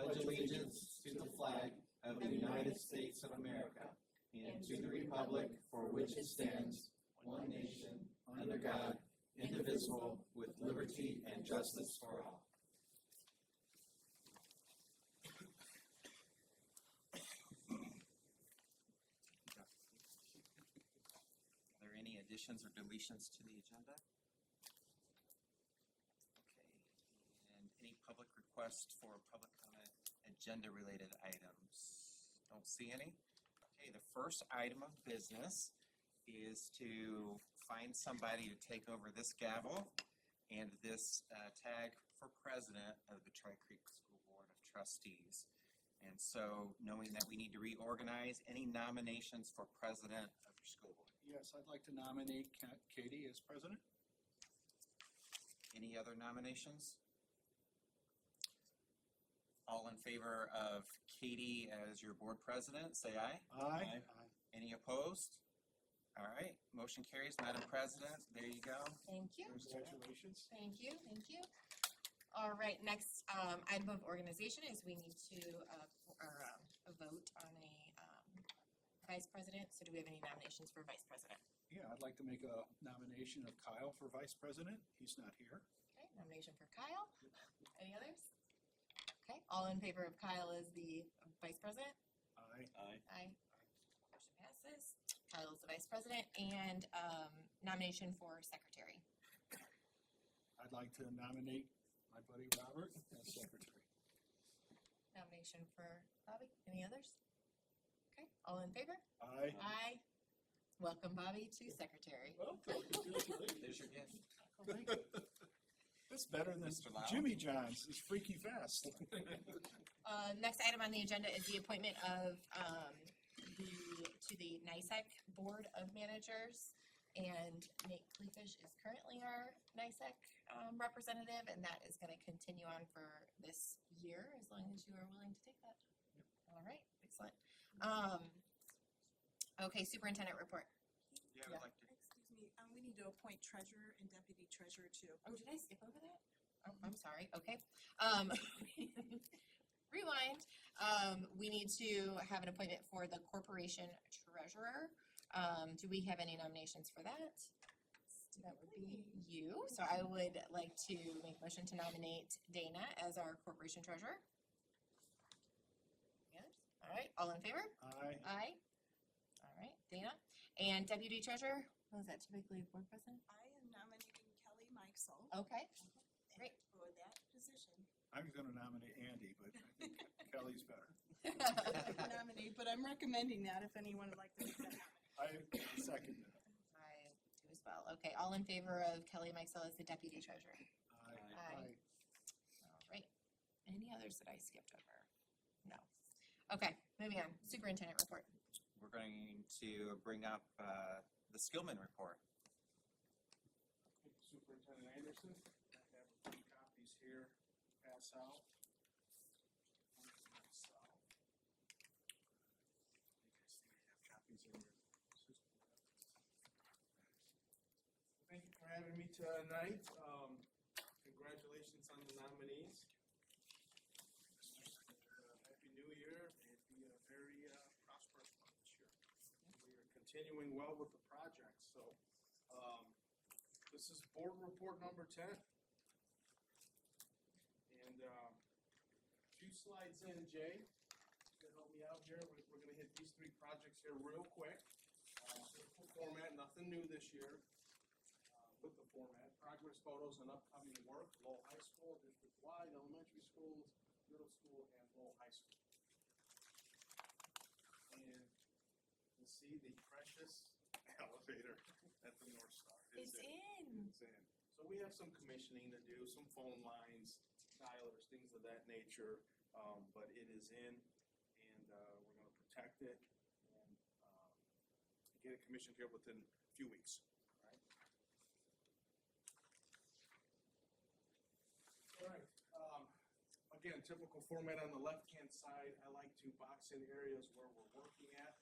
pledge allegiance to the flag of the United States of America and to the republic for which it stands, one nation, under God, indivisible, with liberty and justice for all. Are there any additions or deletions to the agenda? Okay, and any public requests for public comment, agenda-related items? Don't see any. Okay, the first item of business is to find somebody to take over this gavel and this tag for president of the Tri-Creek School Board of Trustees. And so, knowing that we need to reorganize, any nominations for president of your school board? Yes, I'd like to nominate Katie as president. Any other nominations? All in favor of Katie as your board president, say aye. Aye. Any opposed? All right, motion carries. Madam President, there you go. Thank you. Congratulations. Thank you. Thank you. All right, next item of organization is we need to vote on a vice president. So do we have any nominations for vice president? Yeah, I'd like to make a nomination of Kyle for vice president. He's not here. Okay, nomination for Kyle. Any others? Okay, all in favor of Kyle as the vice president? Aye. Aye. Motion passes. Kyle is the vice president. And nomination for secretary. I'd like to nominate my buddy Robert as secretary. Nomination for Bobby. Any others? Okay, all in favor? Aye. Aye. Welcome, Bobby, to secretary. Well, congratulations. There's your gift. That's better than Mr. Lowell. Jimmy John's. It's freaky fast. Next item on the agenda is the appointment of to the NISEC Board of Managers. And Nate Cleafish is currently our NISEC representative, and that is going to continue on for this year as long as you are willing to take that. Yep. All right, excellent. Okay, superintendent report. Yeah, I would like to. Excuse me, we need to appoint treasurer and deputy treasurer too. Oh, did I skip over that? Oh, I'm sorry. Okay. Rewind. We need to have an appointment for the corporation treasurer. Do we have any nominations for that? That would be you. So I would like to make a motion to nominate Dana as our corporation treasurer. Yes. All right. All in favor? Aye. Aye. All right, Dana. And deputy treasurer? Was that typically board president? I am nominating Kelly Mikesell Okay. Great. for that position. I was going to nominate Andy, but I think Kelly's better. Nominate, but I'm recommending that if anyone would like to make that nomination. I second that. I do as well. Okay, all in favor of Kelly Mikesell as the deputy treasurer? Aye. All right. Any others that I skipped over? No. Okay, moving on. Superintendent report. We're going to bring up the Skillman report. Superintendent Anderson, I have a few copies here to pass out. I have copies in your system. Thank you for having me tonight. Congratulations on the nominees. Happy New Year. May it be a very prosperous one this year. We are continuing well with the project. So this is board report number 10. And a few slides in, Jay, to help me out here. We're going to hit these 3 projects here real quick. Simple format, nothing new this year. With the format, progress photos and upcoming work, Lowell High School, district-wide, elementary schools, middle school, and Lowell High School. And you see the precious elevator at the North Star. It's in. It's in. So we have some commissioning to do, some phone lines, dialers, things of that nature, but it is in, and we're going to protect it and get it commissioned here within a few weeks. All right. Again, typical format on the left-hand side. I like to box in areas where we're working at.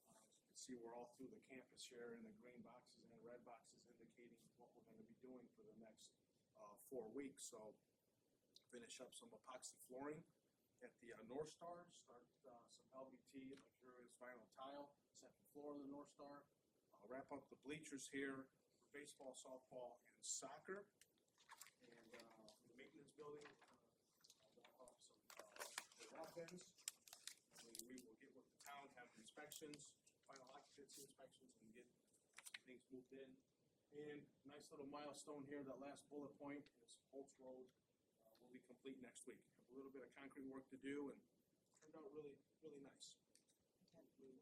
You can see we're all through the campus here, and the green boxes and the red boxes indicating what we're going to be doing for the next 4 weeks. So finish up some epoxy flooring at the North Star, start some LVT, luxurious vinyl tile, second floor of the North Star. Wrap up the bleachers here for baseball, softball, and soccer. And the maintenance building, wrap up some weapons. We will get with the town, have inspections, final occupancy inspections, and get things moved in. And nice little milestone here, that last bullet point is Holtz Road will be complete next week. Have a little bit of concrete work to do, and turned out really, really nice. Really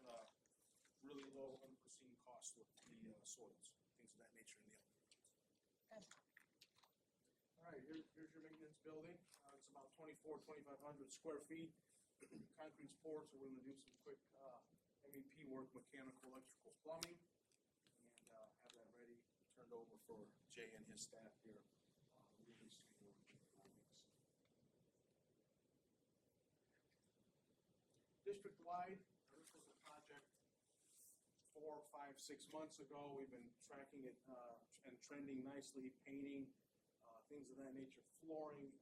well. With really low unforeseen costs with the soils, things of that nature in the area. Good. All right, here's your maintenance building. It's about 2,500 square feet. Concrete's poured, so we're gonna do some quick MEP work, mechanical, electrical, plumbing, and have that ready, turned over for Jay and his staff here. Really soon, in 4 weeks. District-wide, this was a project 4, 5, 6 months ago. We've been tracking it and trending nicely, painting, things of that nature, flooring.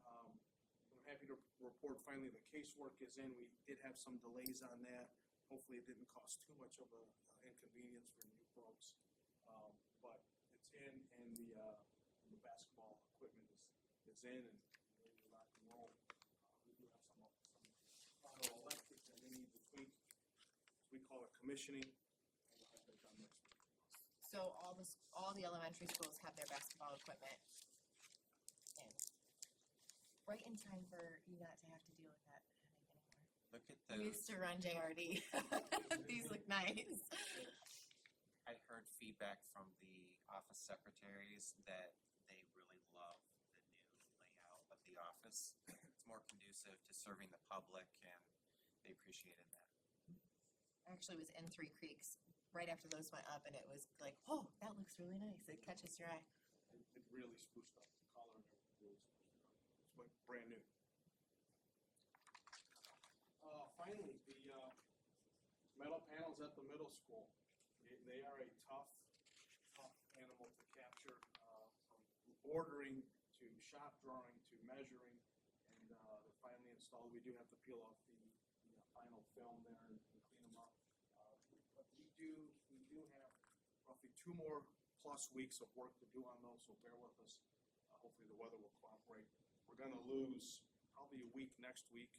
I'm happy to report finally the casework is in. We did have some delays on that. Hopefully it didn't cause too much of an inconvenience for you folks. But it's in, and the basketball equipment is in and ready to rock and roll. We do have some final electric that we need to tweak. We call it commissioning. And we'll have that done next week. So all the elementary schools have their basketball equipment in. Right in time for you not to have to deal with that headache anymore. Look at We those. used to run JRD. These look nice. I heard feedback from the office secretaries that they really love the new layout of the office. It's more conducive to serving the public, and they appreciated that. I actually was in Three Creeks right after those went up, and it was like, oh, that looks really nice. It catches your eye. It really spruced up the color and everything. Really spruced it up. It's like brand new. Finally, the metal panels at the middle school. They are a tough animal to capture, from ordering to shop drawing to measuring, and they're finally installed. We do have to peel off the final film there and clean them up. But we do have roughly 2 more plus weeks of work to do on those, so bear with us. Hopefully the weather will cooperate. We're gonna lose probably a week next week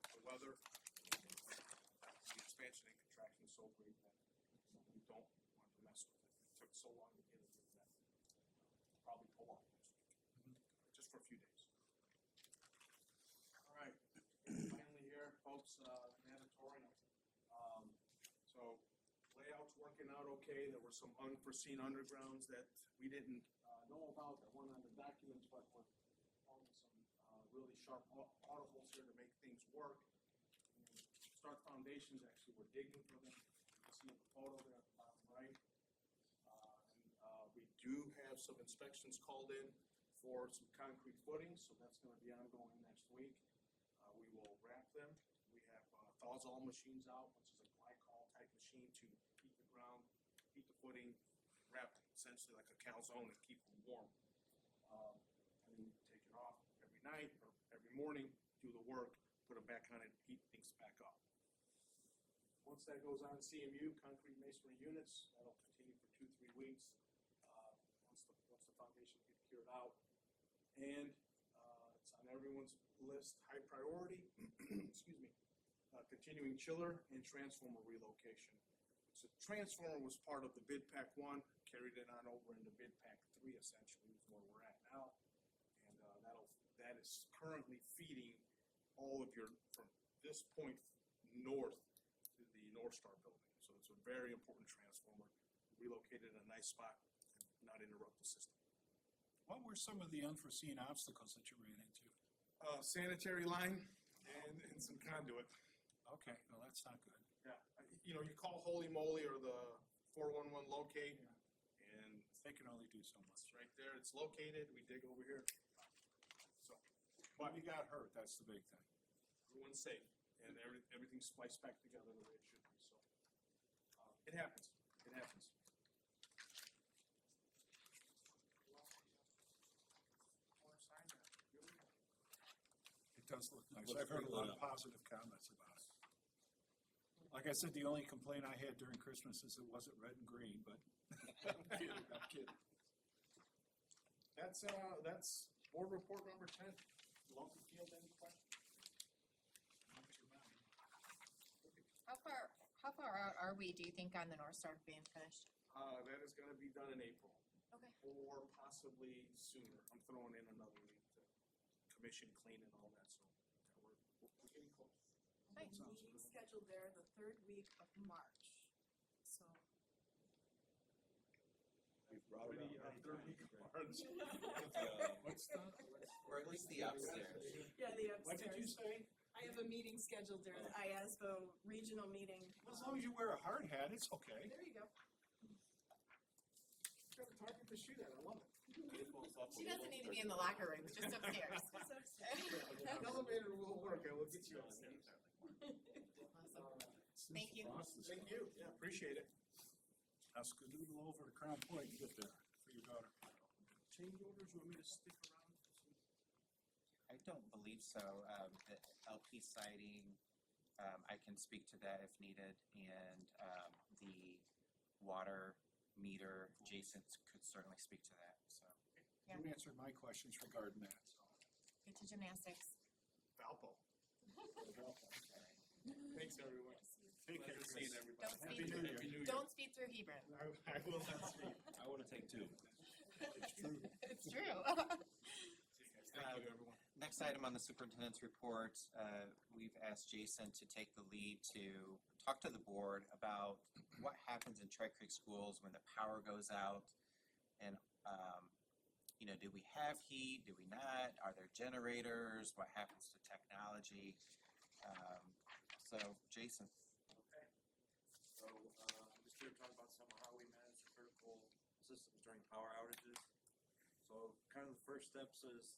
with the weather. The expansion and contraction is so great that we don't want to mess with it. It took so long to get it that probably pull off next week, just for a few days. All right, finally here, folks, natatorium. So layout's working out okay. There were some unforeseen undergrounds that we didn't know about that weren't on the documents, but we're calling some really sharp audibles here to make things work. And start foundations, actually, we're digging for them. You can see the photo there at the bottom right. We do have some inspections called in for some concrete footings, so that's going to be ongoing next week. We will wrap them. We have Thawzall machines out, which is a glycol type machine to heat the ground, heat the footing, wrap it essentially like a calzone and keep them warm. And then take it off every night or every morning, do the work, put them back on it, heat things back up. Once that goes on CMU, concrete masonry units, that'll continue for 2-3 weeks. Once the foundation gets cured out. And it's on everyone's list, high priority, excuse me, continuing chiller and transformer relocation. So transformer was part of the bid pack 1, carried it on over into bid pack 3, essentially, is where we're at now. And that is currently feeding all of your, from this point north to the North Star building. So it's a very important transformer, relocated in a nice spot and not interrupt the system. What were some of the unforeseen obstacles that you ran into? Sanitary line and some conduit. Okay, well, that's not good. Yeah, you call Holy Moly or the 411 locate, and They can only do so much. it's right there. It's located. We dig over here. So, But you got hurt, that's the big thing. everyone's safe, and everything's spliced back together the way it should be. So, it happens. It happens. It does does look nice. I've heard a lot of positive comments about it. Like I said, the only complaint I had during Christmas is it wasn't red and green, but I'm kidding. That's board report number 10. Local field, any questions? How far out are we, do you think, on the North Star being finished? That is gonna be done in April, Okay. or possibly sooner. I'm throwing in another week to commission clean and all that, so we're getting close. Nice. Meeting scheduled there the third week of March, so. Already, third week of March. What's that? Or at least the upstairs. Yeah, the What did you upstairs. say? I have a meeting scheduled there, the IASBO regional meeting. As long as you wear a hard hat, it's okay. There you go. Got a target to shoot at, I love it. She doesn't need to be in the locker room, just upstairs. The elevator will work, I will get you upstairs. Awesome. Thank you. Thank you, yeah, appreciate it. Now skedoodle over to Crown Point and get there for your daughter. Change orders, you want me to stick around? I don't believe so. The LP siding, I can speak to that if needed, and the water meter, Jason could certainly speak to that, so. Yeah. You answered my questions regarding that, so. Get to gymnastics. Valpo. Thanks, everyone. Take care, Pleasure seeing Chris. everybody. Don't Happy speed New through, Year. Happy New Year. don't speed through Hebron. I will not speak. I wanna take two. It's true. It's true. Thank you, everyone. Next item on the superintendent's report, we've asked Jason to take the lead to talk to the board about what happens in Tri Creek schools when the power goes out. And, do we have heat? Do we not? Are there generators? What happens to technology? So, Jason. Okay, so, I'm just here to talk about some of how we manage critical systems during power outages. So, kind of the first steps is,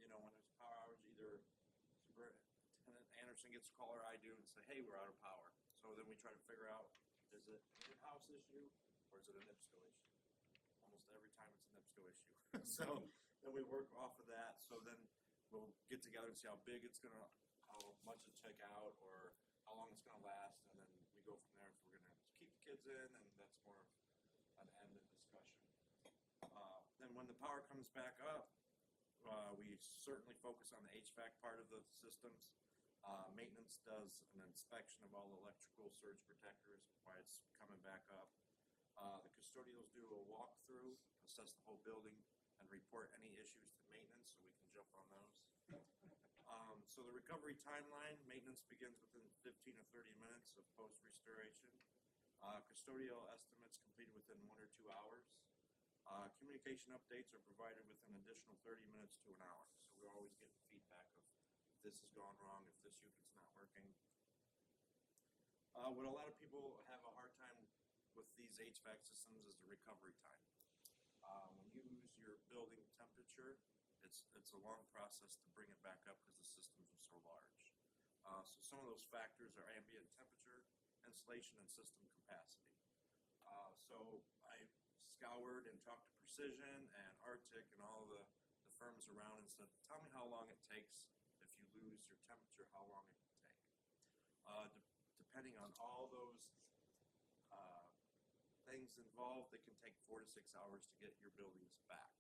when there's a power outage, either Superintendent Anderson gets a call or I do and say, hey, we're out of power. So then we try to figure out, is it an in-house issue or is it a NIPSCO issue? Almost every time it's a NIPSCO issue. So then we work off of that, so then we'll get together and see how big it's gonna, how much it's check out, or how long it's gonna last, and then we go from there if we're gonna keep the kids in, and that's more of an end of discussion. Then when the power comes back up, we certainly focus on the HVAC part of the systems. Maintenance does an inspection of all the electrical surge protectors while it's coming back up. The custodials do a walkthrough, assess the whole building, and report any issues to maintenance, so we can jump on those. So the recovery timeline, maintenance begins within 15 or 30 minutes of post-restoration. Custodial estimates completed within 1 or 2 hours. Communication updates are provided within an additional 30 minutes to an hour. So we're always getting feedback of if this has gone wrong, if this unit's not working. What a lot of people have a hard time with these HVAC systems is the recovery time. When you lose your building temperature, it's a long process to bring it back up because the systems are so large. So some of those factors are ambient temperature, insulation, and system capacity. So I scoured and talked to Precision and Arctic and all the firms around and said, tell me how long it takes if you lose your temperature, how long it can take. Depending on all those things involved, it can take 4 to 6 hours to get your buildings back.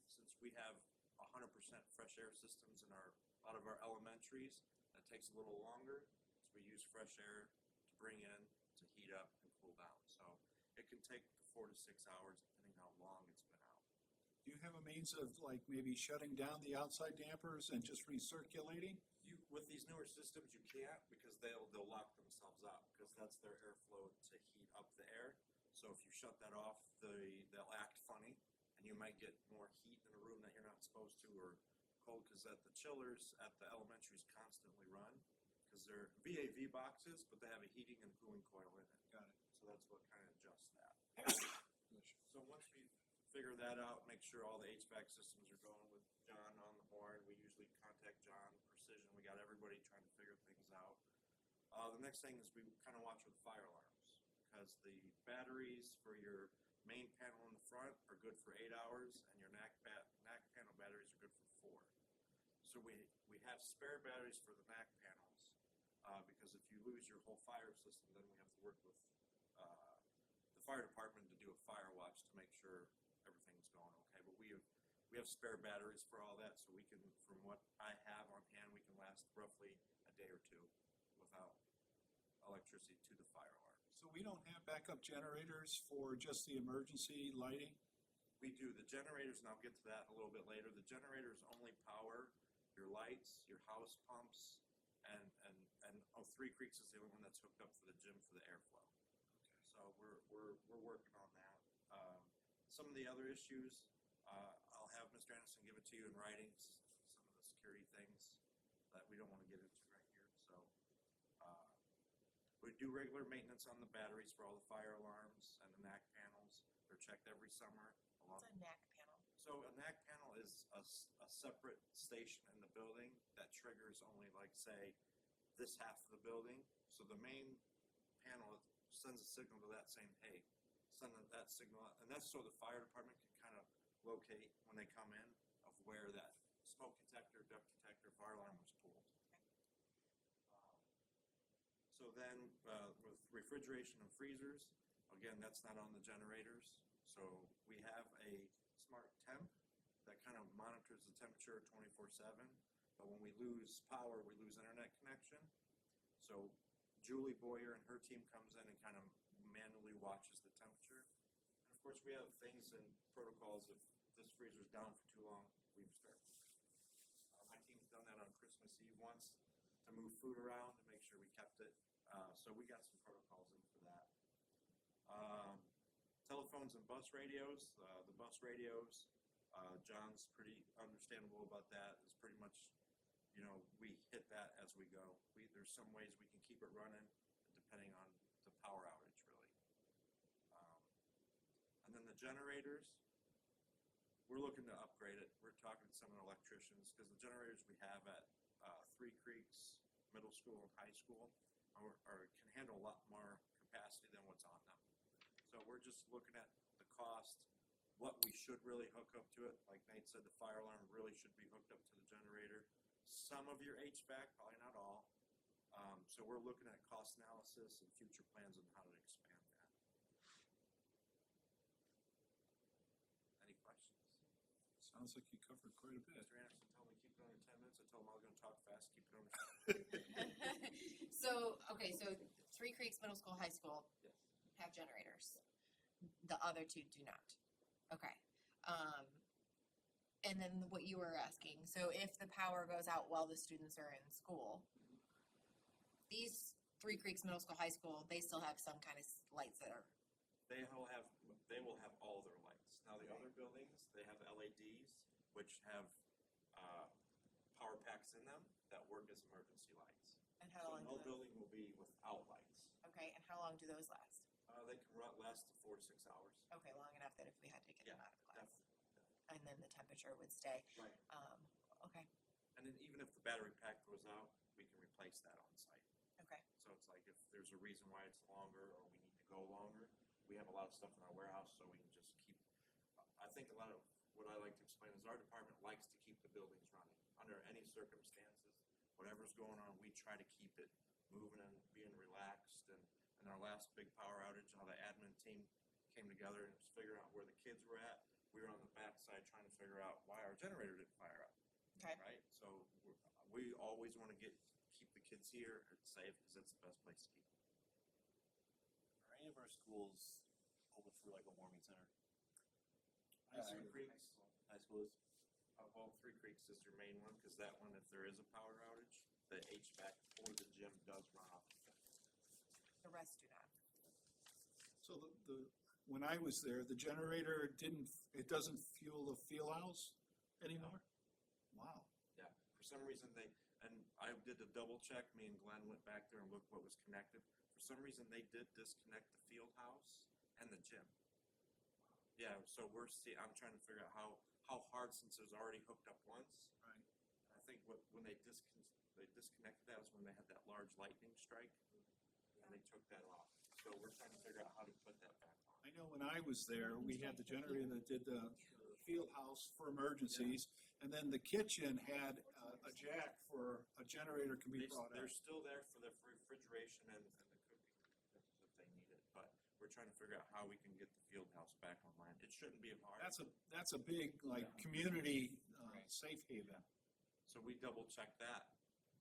Since we have 100% fresh air systems in a lot of our elementaries, that takes a little longer. So we use fresh air to bring in, to heat up and cool down. So it can take 4 to 6 hours depending how long it's been out. Do you have a means of like maybe shutting down the outside dampers and just recirculating? With these newer systems, you can't because they'll lock themselves up because that's their airflow to heat up the air. So if you shut that off, they'll act funny, and you might get more heat in a room that you're not supposed to, or cold because the chillers at the elementaries constantly run because they're VAV boxes, but they have a heating and cooling coil in it. Got it. So that's what kind of adjusts that. So once we figure that out, make sure all the HVAC systems are going with John on the horn. We usually contact John, Precision. We got everybody trying to figure things out. The next thing is we kind of watch with fire alarms because the batteries for your main panel in the front are good for 8 hours, and your NAC panel batteries are good for 4. So we have spare batteries for the MAC panels, because if you lose your whole fire system, then we have to work with, the fire department to do a fire watch to make sure everything's going okay. But we have spare batteries for all that, so we can, from what I have on hand, we can last roughly a day or two without electricity to the fire alarm. So we don't have backup generators for just the emergency lighting? We do, the generators, and I'll get to that a little bit later, the generators only power your lights, your house pumps, and Three Creeks is the only one that's hooked up for the gym for the airflow. So we're working on that. Some of the other issues, I'll have Mr. Anderson give it to you in writing, some of the security things that we don't want to get into right here. So we do regular maintenance on the batteries for all the fire alarms and the NAC panels. They're checked every summer. What's a NAC panel? So a NAC panel is a separate station in the building that triggers only, like, say, this half of the building. So the main panel sends a signal to that saying, hey, send that signal out. And that's so the fire department can kind of locate when they come in of where that smoke detector, duct detector, fire alarm was pulled. So then with refrigeration and freezers, again, that's not on the generators. So we have a smart temp that kind of monitors the temperature 24/7. But when we lose power, we lose internet connection. So Julie Boyer and her team comes in and kind of manually watches the temperature. And of course, we have things and protocols. If this freezer's down for too long, we start. My team's done that on Christmas Eve once to move food around to make sure we kept it. So we got some protocols in for that. Telephones and bus radios. The bus radios, John's pretty understandable about that. It's pretty much, we hit that as we go. There's some ways we can keep it running depending on the power outage, really. And then the generators, we're looking to upgrade it. We're talking to some electricians because the generators we have at Three Creeks Middle School and High School can handle a lot more capacity than what's on them. So we're just looking at the cost, what we should really hook up to it. Like Nate said, the fire alarm really should be hooked up to the generator. Some of your HVAC, probably not all. So we're looking at cost analysis and future plans on how to expand that. Any questions? Sounds like you covered quite a bit. Mr. Anderson told me keep it under 10 minutes. I told him I was going to talk fast, keep it under 10. So Three Creeks Middle School, High School Yes. have generators. The other two do not. Okay. And then what you were asking, so if the power goes out while the students are in school, these Three Creeks Middle School, High School, they still have some kind of lights that are, They will have all their lights. Now the other buildings, they have LEDs, which have power packs in them that work as emergency lights. and So how long no do those, building will be without lights. okay, and how long do those last? They can last 4 to 6 hours. Okay, long enough that if we had to get them Yeah, out of class, definitely. and then the temperature would stay. Right. Okay, And then even if the battery pack goes out, we can replace that on site. okay, So it's like if there's a reason why it's longer or we need to go longer, we have a lot of stuff in our warehouse, so we can just keep. I think a lot of what I like to explain is our department likes to keep the buildings running under any circumstances. Whatever's going on, we try to keep it moving and being relaxed. And our last big power outage, how the admin team came together and was figuring out where the kids were at. We were on the backside trying to figure out why our generator didn't fire up. okay. Right? So we always want to keep the kids here and safe because that's the best place to keep them. Are any of our schools open for like a warming center? Three Creeks, High schools? well, Three Creeks is your main one because that one, if there is a power outage, the HVAC or the gym does run off. The rest do not. So when I was there, the generator doesn't fuel the field house anymore? Wow. Yeah, for some reason and I did a double check, me and Glenn went back there and looked what was connected. For some reason, they did disconnect the field house and the gym. Yeah, so I'm trying to figure out how hard, since it was already hooked up once. Right. And I think when they disconnected that was when they had that large lightning strike, and they took that off. So we're trying to figure out how to put that back on. I know when I was there, we had the generator that did the field house for emergencies. And then the kitchen had a jack for a generator can be brought They're in. still there for the refrigeration and the cooking if they need it, but we're trying to figure out how we can get the field house back online. It shouldn't be hard. That's a big, like, community, Right. safe haven. So we double checked that,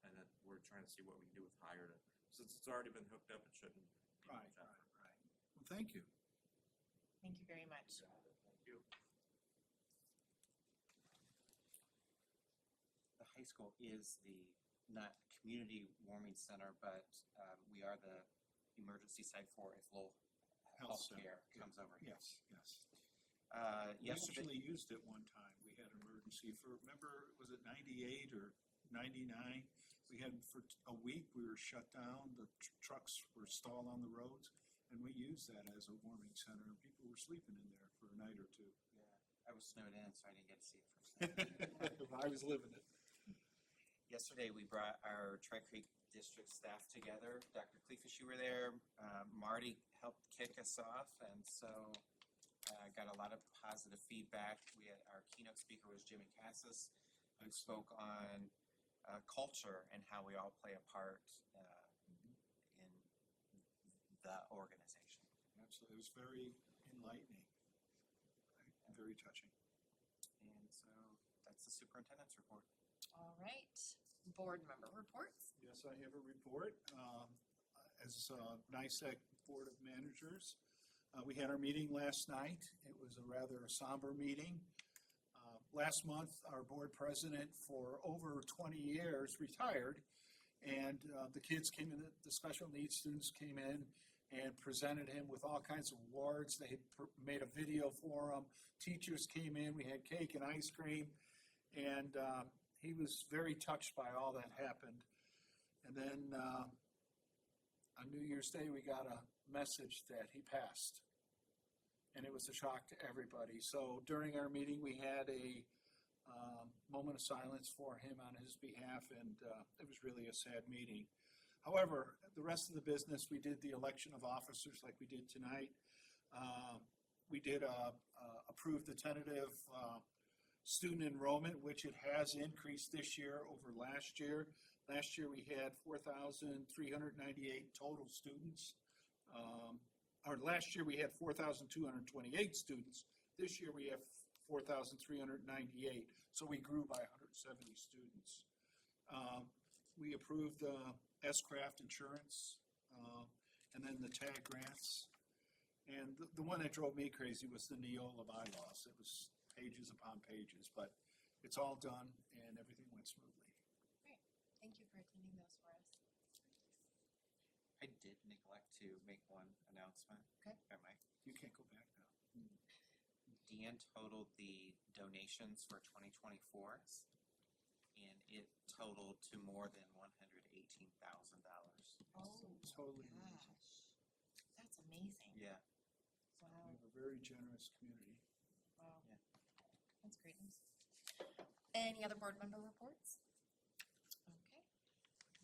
and then we're trying to see what we can do with hire to, since it's already been hooked up, it shouldn't be Right, much right, effort. right. Well, thank you. Thank you very much. Thank you. The high school is the, not community warming center, but we are the emergency site for if Lowell Health center, Healthcare yeah. comes over here. Yes, yes. We Yesterday, actually used it one time. We had emergency for, remember, was it 98 or 99? We had for a week, we were shut down. The trucks were stalled on the roads. And we used that as a warming center, and people were sleeping in there for a night or two. I was snowed in, so I didn't get to see it firsthand. I was living it. Yesterday, we brought our Tri-Creek District staff together. Dr. Cleafish, you were there. Marty helped kick us off, and so got a lot of positive feedback. We had, our keynote speaker was Jimmy Cassis, who spoke on culture and how we all play a part in the organization. Absolutely. It was very enlightening, very touching. And so that's the superintendent's report. All right, board member reports. Yes, I have a report. As NICEC Board of Managers, we had our meeting last night. It was a rather somber meeting. Last month, our board president for over 20 years retired, and the kids came in, the special needs students came in and presented him with all kinds of awards. They made a video for him. Teachers came in, we had cake and ice cream, and he was very touched by all that happened. And then on New Year's Day, we got a message that he passed. And it was a shock to everybody. So during our meeting, we had a moment of silence for him on his behalf, and it was really a sad meeting. However, the rest of the business, we did the election of officers like we did tonight. We did approve the tentative student enrollment, which it has increased this year over last year. Last year, we had 4,398 total students. Or last year, we had 4,228 students. This year, we have 4,398. So we grew by 170 students. We approved S-Craft insurance, and then the tag grants. And the one that drove me crazy was the Neola bylaws. It was pages upon pages, but it's all done and everything went smoothly. Thank you for attending those for us. I did neglect to make one announcement. Okay. Am I? You can't go back now. Dan totaled the donations for 2024, and it totaled to more than $118,000. Oh, Totally gosh. That's amazing. Yeah. We Wow, have a very generous community. wow. Yeah. That's great news. Any other board member reports? Okay.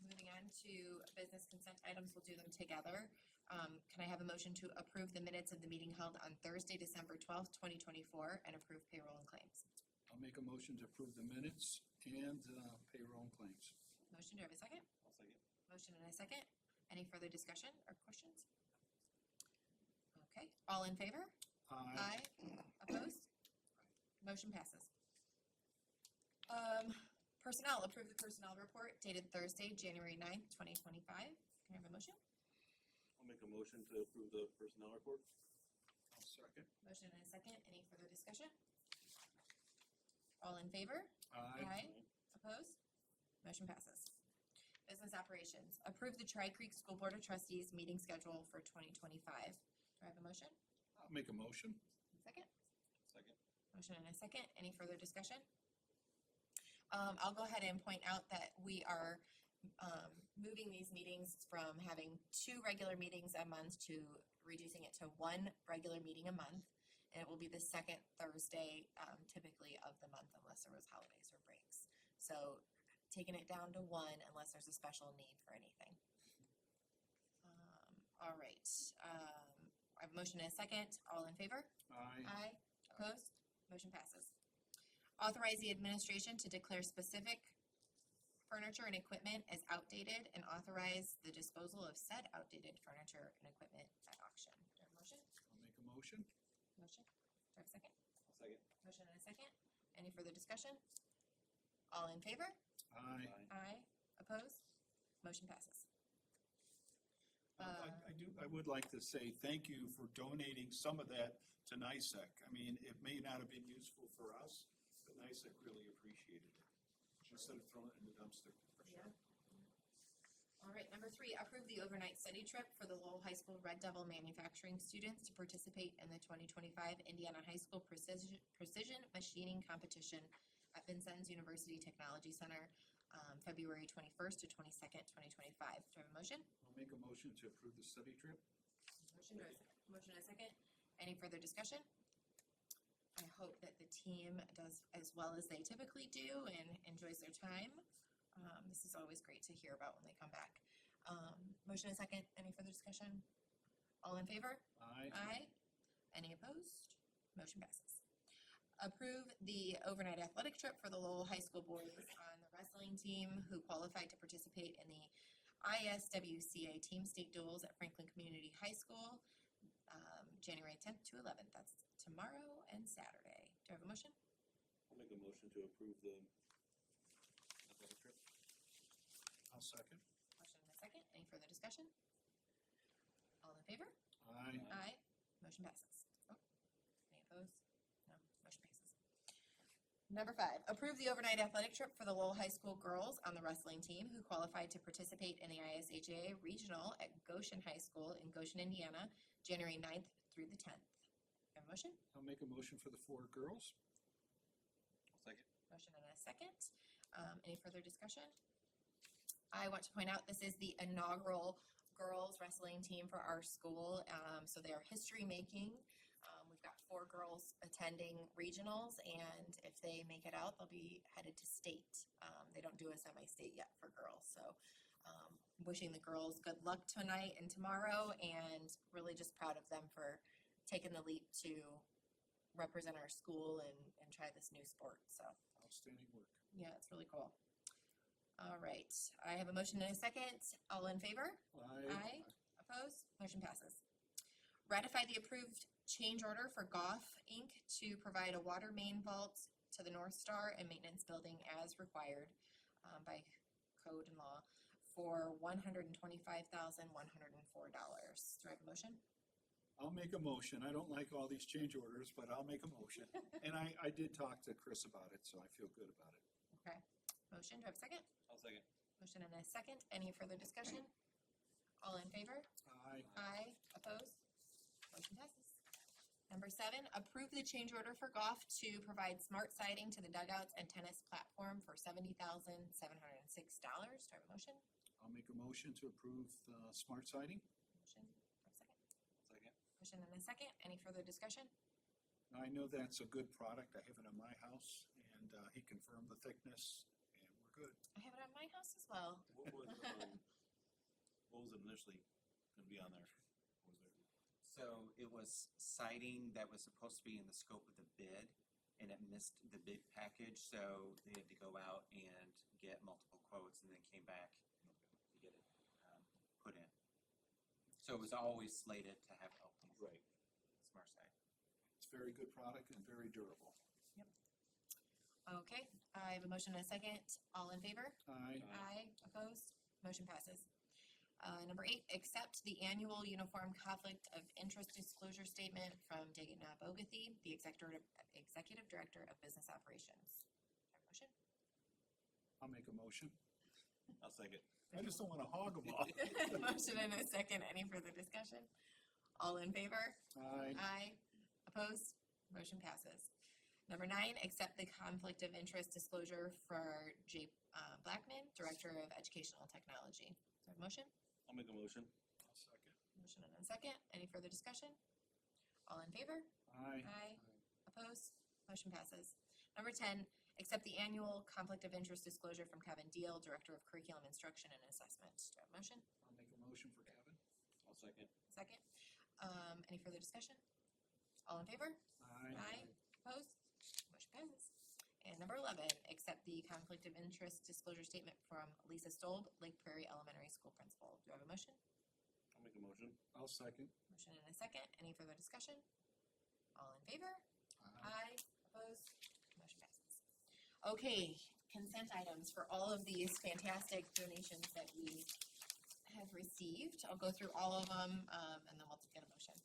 Moving on to business consent items, we'll do them together. Can I have a motion to approve the minutes of the meeting held on Thursday, December 12th, 2024, and approve payroll and claims? I'll make a motion to approve the minutes and payroll and claims. Motion, do I have a second? I'll second. Motion and a second. Any further discussion or questions? Okay, all in favor? Aye. Opposed? Motion passes. Personnel, approve the personnel report dated Thursday, January 9th, 2025. Can I have a motion? I'll make a motion to approve the personnel report. I'll second. Motion and a second. Any further discussion? All in favor? Aye. Opposed? Motion passes. Business operations, approve the Tri-Creek School Board of Trustees meeting schedule for 2025. Do I have a motion? I'll make a motion. Second? Second. Motion and a second. Any further discussion? I'll go ahead and point out that we are moving these meetings from having 2 regular meetings a month to reducing it to 1 regular meeting a month. And it will be the second Thursday typically of the month unless there was holidays or breaks. So taking it down to 1 unless there's a special need for anything. All right. I have a motion and a second. All in favor? Aye. Aye. Opposed? Motion passes. Authorize the administration to declare specific furniture and equipment as outdated and authorize the disposal of said outdated furniture and equipment at auction. Do I have a motion? I'll make a motion. Motion. Do I have a second? I'll second. Motion and a second. Any further discussion? All in favor? Aye. Aye. Opposed? Motion passes. I would like to say thank you for donating some of that to NICEC. I mean, it may not have been useful for us, but NICEC really appreciated it. Instead of throwing it in the dumpster, for sure. All right, number 3, approve the overnight study trip for the Lowell High School Red Devil manufacturing students to participate in the 2025 Indiana High School Precision Machining Competition at Vincennes University Technology Center, February 21st to 22nd, 2025. Do I have a motion? I'll make a motion to approve the study trip. Motion and a second. Any further discussion? I hope that the team does as well as they typically do and enjoys their time. This is always great to hear about when they come back. Motion and second. Any further discussion? All in favor? Aye. Aye. Any opposed? Motion passes. Approve the overnight athletic trip for the Lowell High School boys on the wrestling team who qualified to participate in the ISWCA Team State Duels at Franklin Community High School, January 10th to 11th. That's tomorrow and Saturday. Do I have a motion? I'll make a motion to approve the athletic trip. I'll second. Motion and a second. Any further discussion? All in favor? Aye. Aye. Motion passes. Oh, any opposed? No. Motion passes. Number 5, approve the overnight athletic trip for the Lowell High School girls on the wrestling team who qualified to participate in the ISHA Regional at Goshen High School in Goshen, Indiana, January 9th through the 10th. Have a motion? I'll make a motion for the 4 girls. I'll second. Motion and a second. Any further discussion? I want to point out this is the inaugural girls wrestling team for our school, so they are history making. We've got 4 girls attending regionals, and if they make it out, they'll be headed to state. They don't do a semi-state yet for girls, so wishing the girls good luck tonight and tomorrow, and really just proud of them for taking the leap to represent our school and try this new sport. So Outstanding work. yeah, it's really cool. All right, I have a motion and a second. All in favor? Aye. Opposed? Motion passes. Ratify the approved change order for Goff Inc. to provide a water main vault to the North Star and maintenance building as required by code and law for $125,104. Do I have a motion? I'll make a motion. I don't like all these change orders, but I'll make a motion. And I did talk to Chris about it, so I feel good about it. Okay. Motion, do I have a second? I'll second. Motion and a second. Any further discussion? All in favor? Aye. Aye. Opposed? Motion passes. Number 7, approve the change order for Goff to provide smart siding to the dugouts and tennis platform for $70,706. Do I have a motion? I'll make a motion to approve smart siding. Motion. Do I have a second? Second. Motion and a second. Any further discussion? I know that's a good product. I have it on my house, and he confirmed the thickness, and we're good. I have it on my house as well. What was it initially gonna be on there? What was it? So it was siding that was supposed to be in the scope of the bid, and it missed the bid package, so they had to go out and get multiple quotes and then came back to get it put in. So it was always slated to have LP Right. smart siding. It's a very good product and very durable. Okay, I have a motion and a second. All in favor? Aye. Aye. Opposed? Motion passes. Number 8, accept the annual uniform conflict of interest disclosure statement from Dagna Bogathy, the Executive Director of Business Operations. Motion? I'll make a motion. I'll second. I just don't want to hog them all. Motion and a second. Any further discussion? All in favor? Aye. Aye. Opposed? Motion passes. Number 9, accept the conflict of interest disclosure for J. Blackman, Director of Educational Technology. Is there a motion? I'll make a motion. I'll second. Motion and a second. Any further discussion? All in favor? Aye. Aye. Opposed? Motion passes. Number 10, accept the annual conflict of interest disclosure from Kevin Deal, Director of Curriculum Instruction and Assessment. Do I have a motion? I'll make a motion for Kevin. I'll second. Second. Any further discussion? All in favor? Aye. Aye. Opposed? Number 11, accept the conflict of interest disclosure statement from Lisa Stolb, Lake Prairie Elementary School Principal. Do I have a motion? I'll make a motion. I'll second. Motion and a second. Any further discussion? All in favor? Aye. Opposed? Motion passes. Okay, consent items for all of these fantastic donations that we have received. I'll go through all of them, and then we'll get a motion.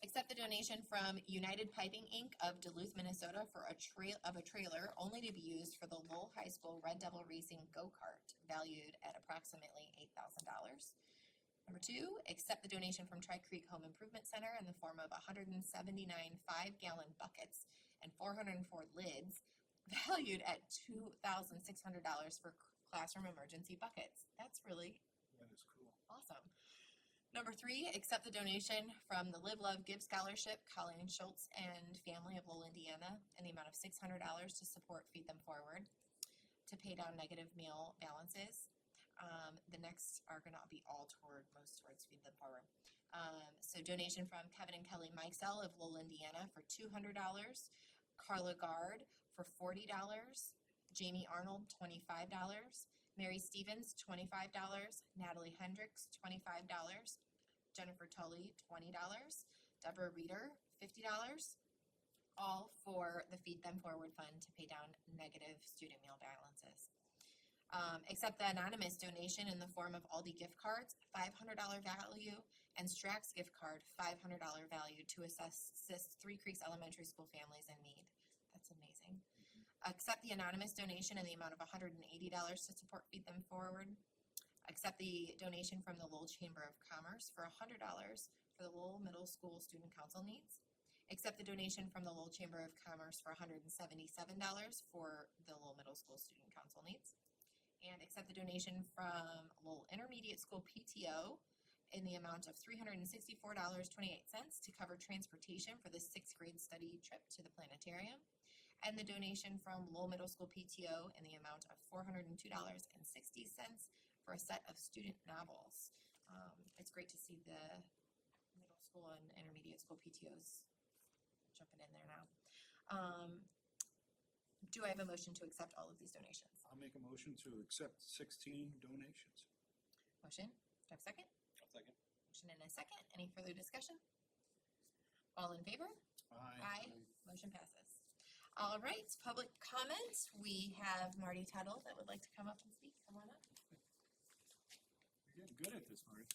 Accept the donation from United Piping Inc. of Duluth, Minnesota for a trailer only to be used for the Lowell High School Red Devil Racing go-kart, valued at approximately $8,000. Number 2, accept the donation from Tri Creek Home Improvement Center in the form of 179 5-gallon buckets and 404 lids, valued at $2,600 for classroom emergency buckets. That's really That is cool. awesome. Number 3, accept the donation from the Live Love Give Scholarship, Colleen Schultz and family of Lowell, Indiana, in the amount of $600 to support Feed Them Forward to pay down negative meal balances. The next are going to be all most towards Feed Them Forward. So donation from Kevin and Kelly Mikesell of Lowell, Indiana for $200, Carla Gard for $40, Jamie Arnold $25, Mary Stevens $25, Natalie Hendricks $25, Jennifer Tully $20, Deborah Reeder $50, all for the Feed Them Forward Fund to pay down negative student meal balances. Accept the anonymous donation in the form of Aldi gift cards, $500 value, and Strax gift card, $500 value to assist Three Creeks Elementary School families in need. That's amazing. Accept the anonymous donation in the amount of $180 to support Feed Them Forward. Accept the donation from the Lowell Chamber of Commerce for $100 for the Lowell Middle School Student Council needs. Accept the donation from the Lowell Chamber of Commerce for $177 for the Lowell Middle School Student Council needs. And accept the donation from Lowell Intermediate School PTO in the amount of $364.28 to cover transportation for the 6th grade study trip to the planetarium. And the donation from Lowell Middle School PTO in the amount of $402.60 for a set of student novels. It's great to see the middle school and intermediate school PTOs jumping in there now. Do I have a motion to accept all of these donations? I'll make a motion to accept 16 donations. Motion? Do I have a second? I'll second. Motion and a second. Any further discussion? All in favor? Aye. Motion passes. All right, public comment. We have Marty Tuttle that would like to come up and speak. Come on up. You're getting good at this, Marty.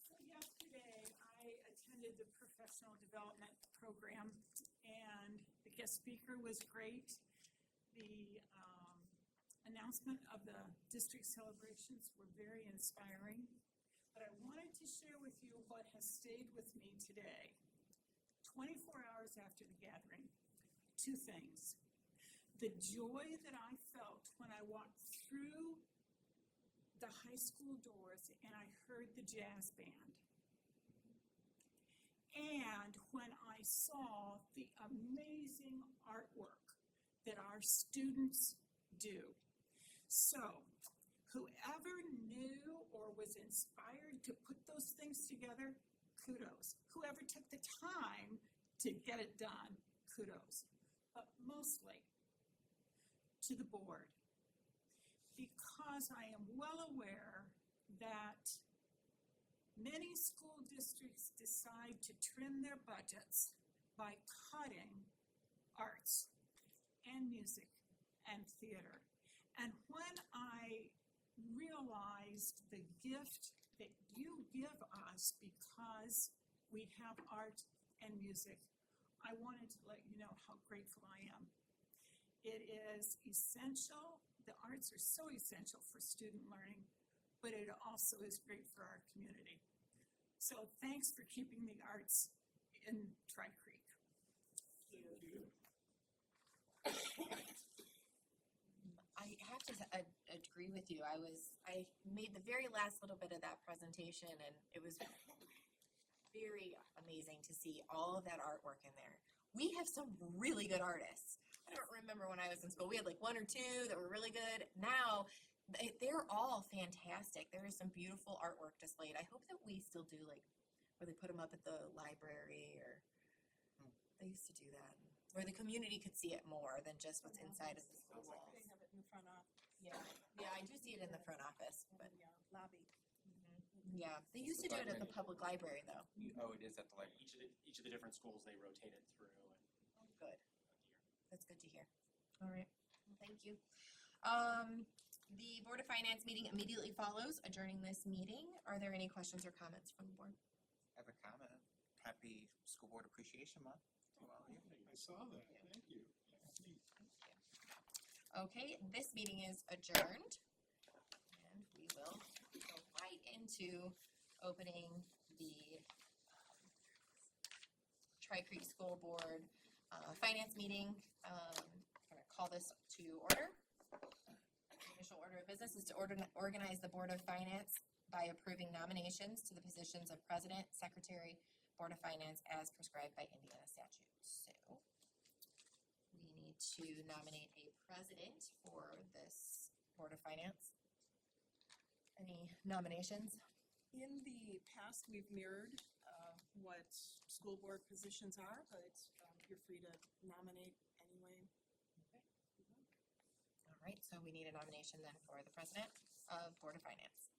So yesterday, I attended the professional development program, and the guest speaker was great. The announcement of the district celebrations were very inspiring. But I wanted to share with you what has stayed with me today. 24 hours after the gathering, 2 things. The joy that I felt when I walked through the high school doors and I heard the jazz band. And when I saw the amazing artwork that our students do. So, whoever knew or was inspired to put those things together, kudos. Whoever took the time to get it done, kudos. But mostly to the board, because I am well aware that many school districts decide to trim their budgets by cutting arts and music and theater. And when I realized the gift that you give us because we have art and music, I wanted to let you know how grateful I am. It is essential. The arts are so essential for student learning, but it also is great for our community. So thanks for keeping the arts in Tri Creek. Thank you. I have to agree with you. I made the very last little bit of that presentation, and it was very amazing to see all of that artwork in there. We have some really good artists. I don't remember when I was in school, we had like 1 or 2 that were really good. Now, they're all fantastic. There is some beautiful artwork displayed. I hope that we still do, like, where they put them up at the library or They used to do that, where the community could see it more than just what's inside of the school walls. They have it in the front office. Yeah, I do see it in the front office, but, Yeah, lobby. yeah, they used to do it at the public library though. Oh, it is at the library. Each of the different schools, they rotate it through and Good, year. that's good to hear. All right, well, thank you. The Board of Finance meeting immediately follows adjourning this meeting. Are there any questions or comments from the board? I have a comment. Happy School Board Appreciation Month to all of you. I saw that, thank you. Okay, this meeting is adjourned. And we will go right into opening the Tri-Creek School Board Finance meeting. Gonna call this to order. The initial order of business is to organize the Board of Finance by approving nominations to the positions of President, Secretary, Board of Finance as prescribed by Indiana statute. So we need to nominate a president for this Board of Finance. Any nominations? In the past, we've mirrored what school board positions are, but you're free to nominate anyway. All right, so we need a nomination then for the president of Board of Finance.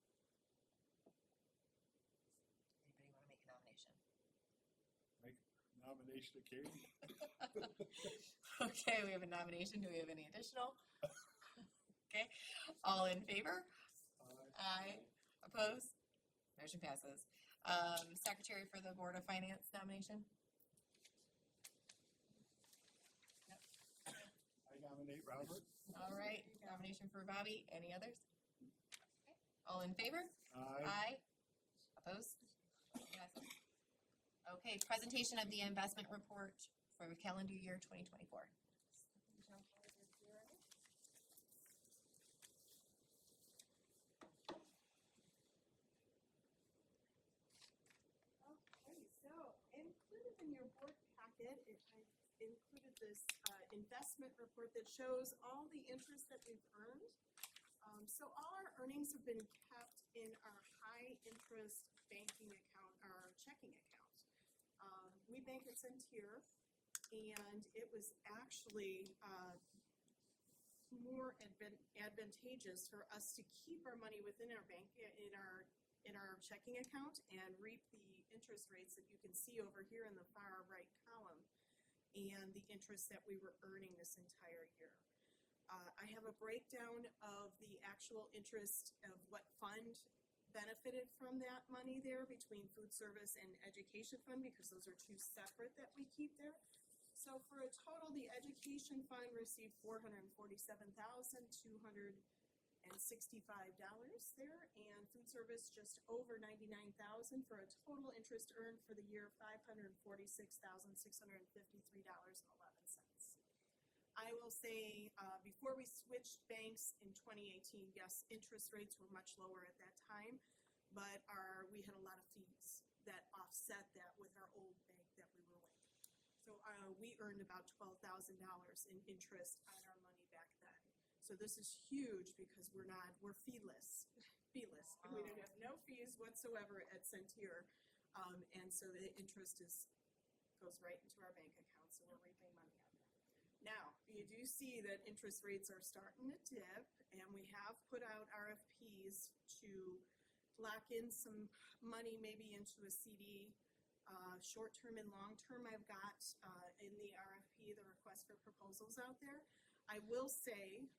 Anybody want to make a nomination? Nomination of Katie. Okay, we have a nomination. Do we have any additional? Okay, all in favor? Aye. Opposed? Motion passes. Secretary for the Board of Finance nomination? I nominate Robert. All right, nomination for Bobby. Any others? Okay. All in favor? Aye. Opposed? Yes. Okay, presentation of the investment report for calendar year 2024. Okay, so included in your board packet, I included this investment report that shows all the interest that we've earned. So all our earnings have been kept in our high interest banking account, our checking account. We bank at Centier, and it was actually more advantageous for us to keep our money within our bank, in our checking account and reap the interest rates that you can see over here in the far right column and the interest that we were earning this entire year. I have a breakdown of the actual interest of what fund benefited from that money there between food service and education fund, because those are two separate that we keep there. So for a total, the education fund received $447,265 there, and food service just over $99,000 for a total interest earned for the year $546,653.11. I will say, before we switched banks in 2018, yes, interest rates were much lower at that time, but we had a lot of fees that offset that with our old bank that we were with. So we earned about $12,000 in interest on our money back then. So this is huge because we're feeless. We have no fees whatsoever at Centier, and so the interest goes right into our bank account, so we're reaping money on that. Now, you do see that interest rates are starting to dip, and we have put out RFPs to lock in some money maybe into a CD, short-term and long-term. I've got in the RFP the request for proposals out there. I will say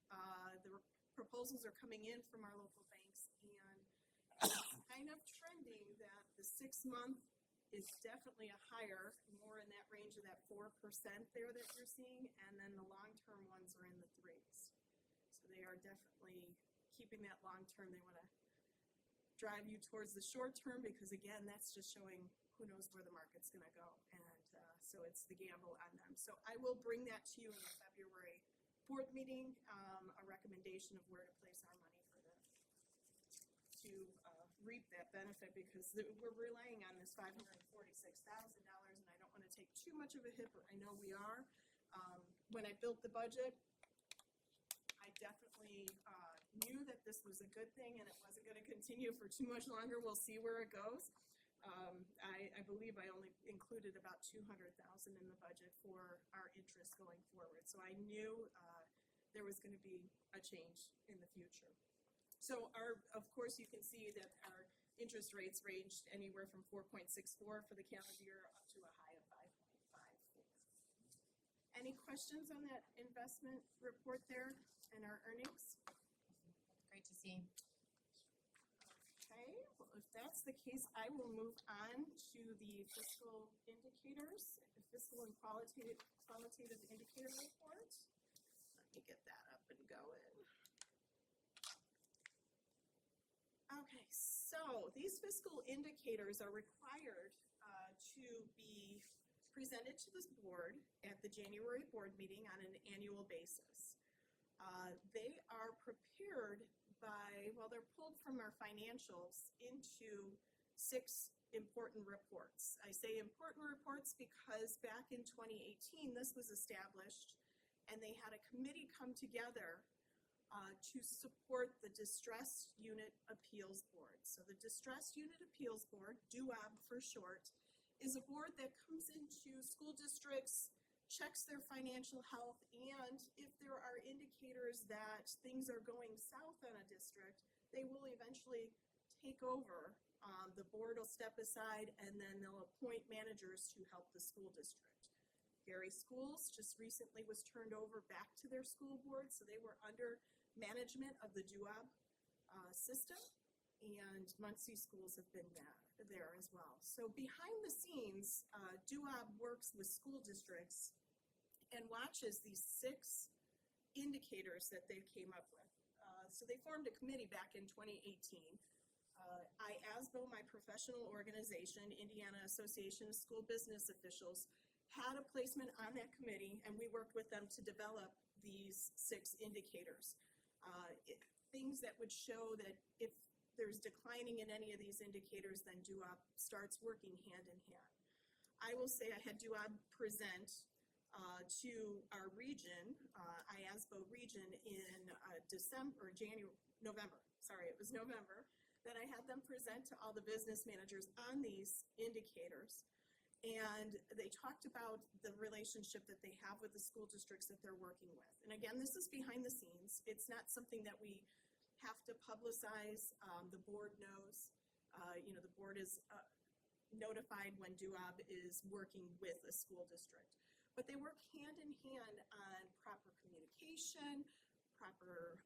the proposals are coming in from our local banks, and it's kind of trending that the 6-month is definitely a higher, more in that range of that 4% there that you're seeing, and then the long-term ones are in the 3s. So they are definitely keeping that long-term. They want to drive you towards the short-term because, again, that's just showing who knows where the market's going to go, and so it's the gamble on them. So I will bring that to you in the February board meeting, a recommendation of where to place our money to reap that benefit, because we're relying on this $546,000, and I don't want to take too much of a hit, but I know we are. When I built the budget, I definitely knew that this was a good thing and it wasn't going to continue for too much longer. We'll see where it goes. I believe I only included about 200,000 in the budget for our interest going forward. So I knew, there was gonna be a change in the future. So of course, you can see that our interest rates ranged anywhere from 4.64 for the calendar year up to a high of 5.54. Any questions on that investment report there and our earnings? Great to see. Okay, well, if that's the case, I will move on to the fiscal indicators, the fiscal and qualitative indicator report. Let me get that up and going. Okay, so these fiscal indicators are required to be presented to this board at the January board meeting on an annual basis. They are prepared they're pulled from our financials into 6 important reports. I say important reports because back in 2018, this was established, and they had a committee come together to support the Distressed Unit Appeals Board. So the Distressed Unit Appeals Board, DUAB for short, is a board that comes into school districts, checks their financial health, and if there are indicators that things are going south on a district, they will eventually take over. The board will step aside, and then they'll appoint managers to help the school district. Gary Schools just recently was turned over back to their school board, so they were under management of the DUAB system, and Muncie Schools have been there as well. So behind the scenes, DUAB works with school districts and watches these 6 indicators that they came up with. So they formed a committee back in 2018. IASBO, my professional organization, Indiana Association of School Business Officials, had a placement on that committee, and we worked with them to develop these 6 indicators. Things that would show that if there's declining in any of these indicators, then DUAB starts working hand in hand. I will say I had DUAB present to our region, IASBO region, in November, that I had them present to all the business managers on these indicators. And they talked about the relationship that they have with the school districts that they're working with. And again, this is behind the scenes. It's not something that we have to publicize. The board knows. The board is notified when DUAB is working with a school district. But they work hand in hand on proper communication, proper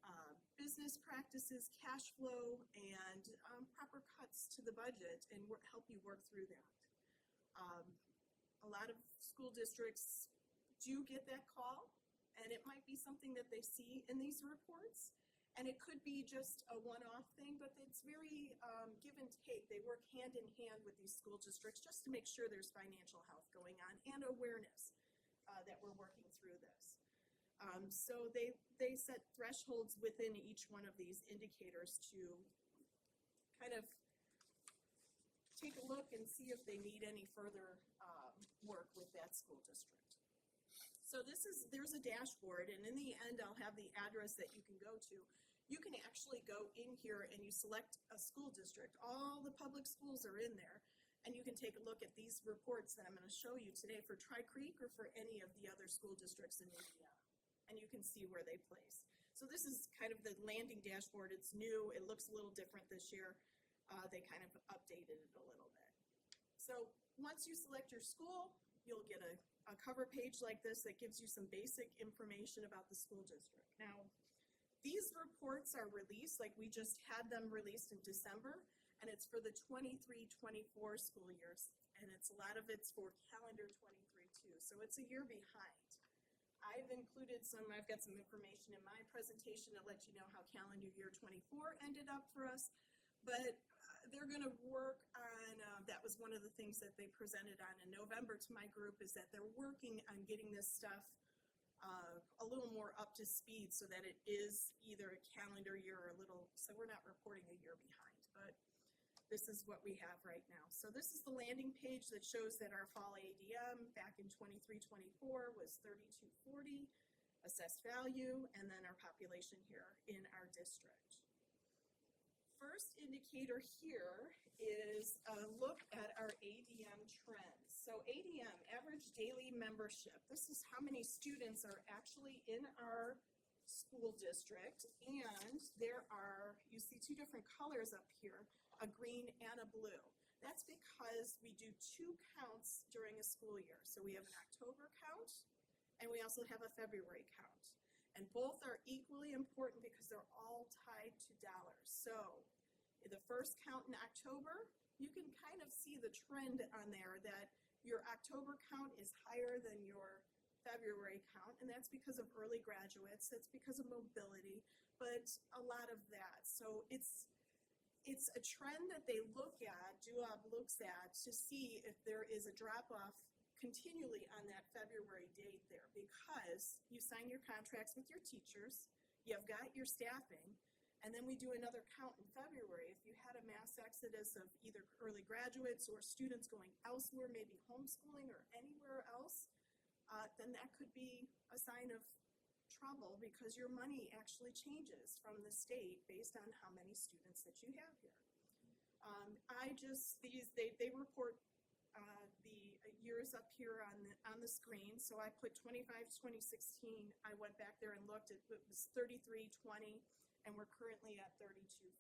business practices, cash flow, and proper cuts to the budget, and help you work through that. A lot of school districts do get that call, and it might be something that they see in these reports, and it could be just a one-off thing, but it's very give and take. They work hand in hand with these school districts just to make sure there's financial health going on and awareness that we're working through this. So they set thresholds within each one of these indicators to kind of take a look and see if they need any further work with that school district. So there's a dashboard, and in the end, I'll have the address that you can go to. You can actually go in here and you select a school district. All the public schools are in there, and you can take a look at these reports that I'm going to show you today for Tri Creek or for any of the other school districts in Indiana, and you can see where they place. So this is kind of the landing dashboard. It's new. It looks a little different this year. They kind of updated it a little bit. So once you select your school, you'll get a cover page like this that gives you some basic information about the school district. Now, these reports are released, like we just had them released in December, and it's for the 23-24 school years, and a lot of it's for calendar 23 too, so it's a year behind. I've got some information in my presentation to let you know how calendar year 24 ended up for us, but they're going to work on, that was one of the things that they presented on in November to my group, is that they're working on getting this stuff a little more up to speed so that it is either a calendar year or so we're not reporting a year behind, but this is what we have right now. So this is the landing page that shows that our fall ADM back in 23-24 was 3240 assessed value, and then our population here in our district. First indicator here is a look at our ADM trends. So ADM, average daily membership, this is how many students are actually in our school district. And there are, you see two different colors up here, a green and a blue. That's because we do two counts during a school year. So we have an October count and we also have a February count. And both are equally important because they're all tied to dollars. So the first count in October, you can kind of see the trend on there that your October count is higher than your February count, and that's because of early graduates, that's because of mobility, but a lot of that. So it's a trend that they look at, DUOB looks at, to see if there is a drop-off continually on that February date there, because you sign your contracts with your teachers, you've got your staffing, and then we do another count in February. If you had a mass exodus of either early graduates or students going elsewhere, maybe homeschooling or anywhere else, then that could be a sign of trouble because your money actually changes from the state based on how many students that you have here. They report the years up here on the screen. So I put 25 to 2016. I went back there and looked. It was 3320, and we're currently at 3240.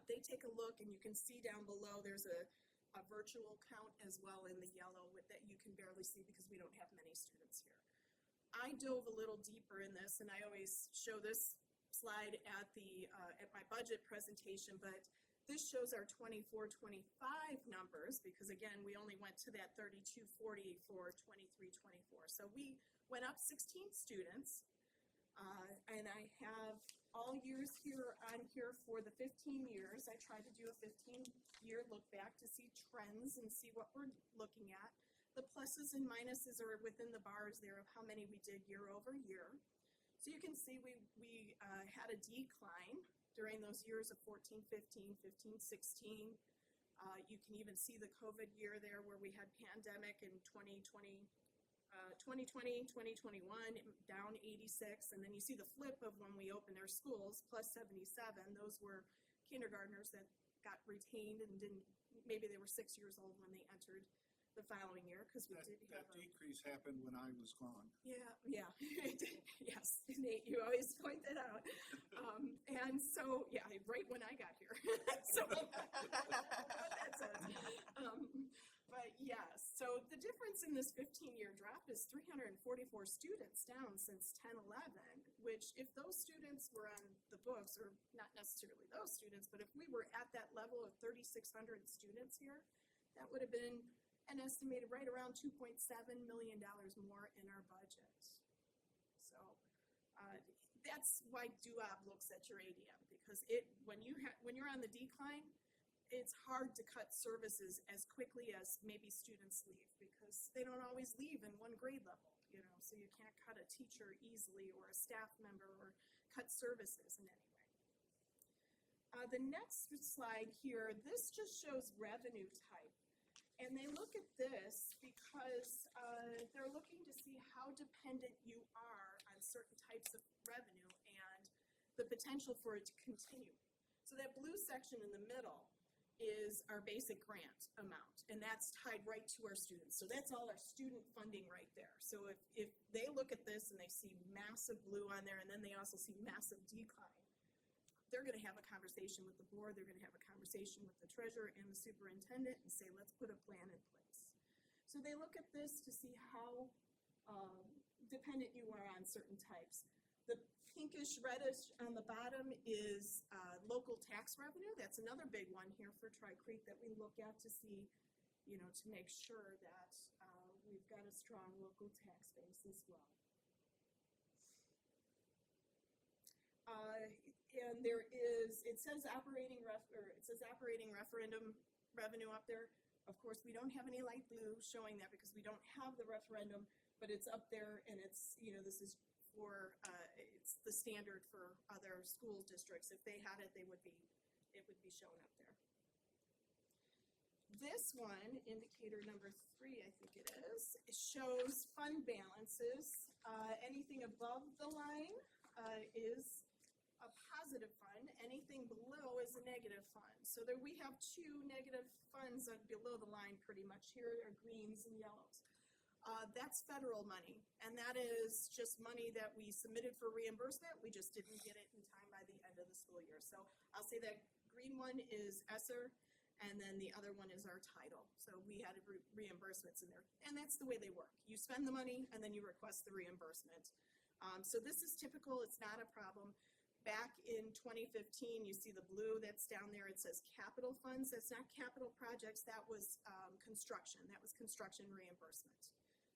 They take a look, and you can see down below there's a virtual count as well in the yellow that you can barely see because we don't have many students here. I dove a little deeper in this, and I always show this slide at my budget presentation, but this shows our 24-25 numbers because, again, we only went to that 3240 for 23-24. So we went up 16 students, and I have all years here on here for the 15 years. I tried to do a 15-year look back to see trends and see what we're looking at. The pluses and minuses are within the bars there of how many we did year over year. So you can see we had a decline during those years of 14, 15, 15, 16. You can even see the COVID year there where we had pandemic in 2020, 2021, down 86. And then you see the flip of when we opened our schools, plus 77. Those were kindergartners that got retained and maybe they were 6 years old when they entered the following year because we did have that decrease happened when I was gone. Yeah, yes, Nate, you always point that out. And so, yeah, right when I got here. So, what that says. But yes, so the difference in this 15-year drop is 344 students down since 10-11, which if those students were on the books, or not necessarily those students, but if we were at that level of 3,600 students here, that would have been an estimated right around $2.7 million more in our budget. So that's why DUOB looks at your ADM, because when you're on the decline, it's hard to cut services as quickly as maybe students leave because they don't always leave in one grade level, so you can't cut a teacher easily or a staff member or cut services in any way. The next slide here, this just shows revenue type. And they look at this because they're looking to see how dependent you are on certain types of revenue and the potential for it to continue. So that blue section in the middle is our basic grant amount, and that's tied right to our students. So that's all our student funding right there. So if they look at this and they see massive blue on there and then they also see massive decline, they're going to have a conversation with the board, they're going to have a conversation with the treasurer and the superintendent and say, let's put a plan in place. So they look at this to see how dependent you are on certain types. The pinkish reddish on the bottom is local tax revenue. That's another big one here for Tri-Creek that we look at to see, to make sure that we've got a strong local tax base as well. And it says operating referendum revenue up there. Of course, we don't have any light blue showing that because we don't have the referendum, but it's up there, and it's, this is for, it's the standard for other school districts. If they had it, it would be shown up there. This one, indicator number 3, I think it is, it shows fund balances. Anything above the line is a positive fund. Anything everything below is a negative fund. So there, we have two negative funds below the line pretty much. Here are greens and yellows. That's federal money, and that is just money that we submitted for reimbursement. We just didn't get it in time by the end of the school year. So I'll say that green one is ESSER, and then the other one is our title. So we had reimbursements in there, and that's the way they work. You spend the money, and then you request the reimbursement. So this is typical. It's not a problem. Back in 2015, you see the blue that's down there. It says capital funds. That's not capital projects. That was construction. That was construction reimbursement.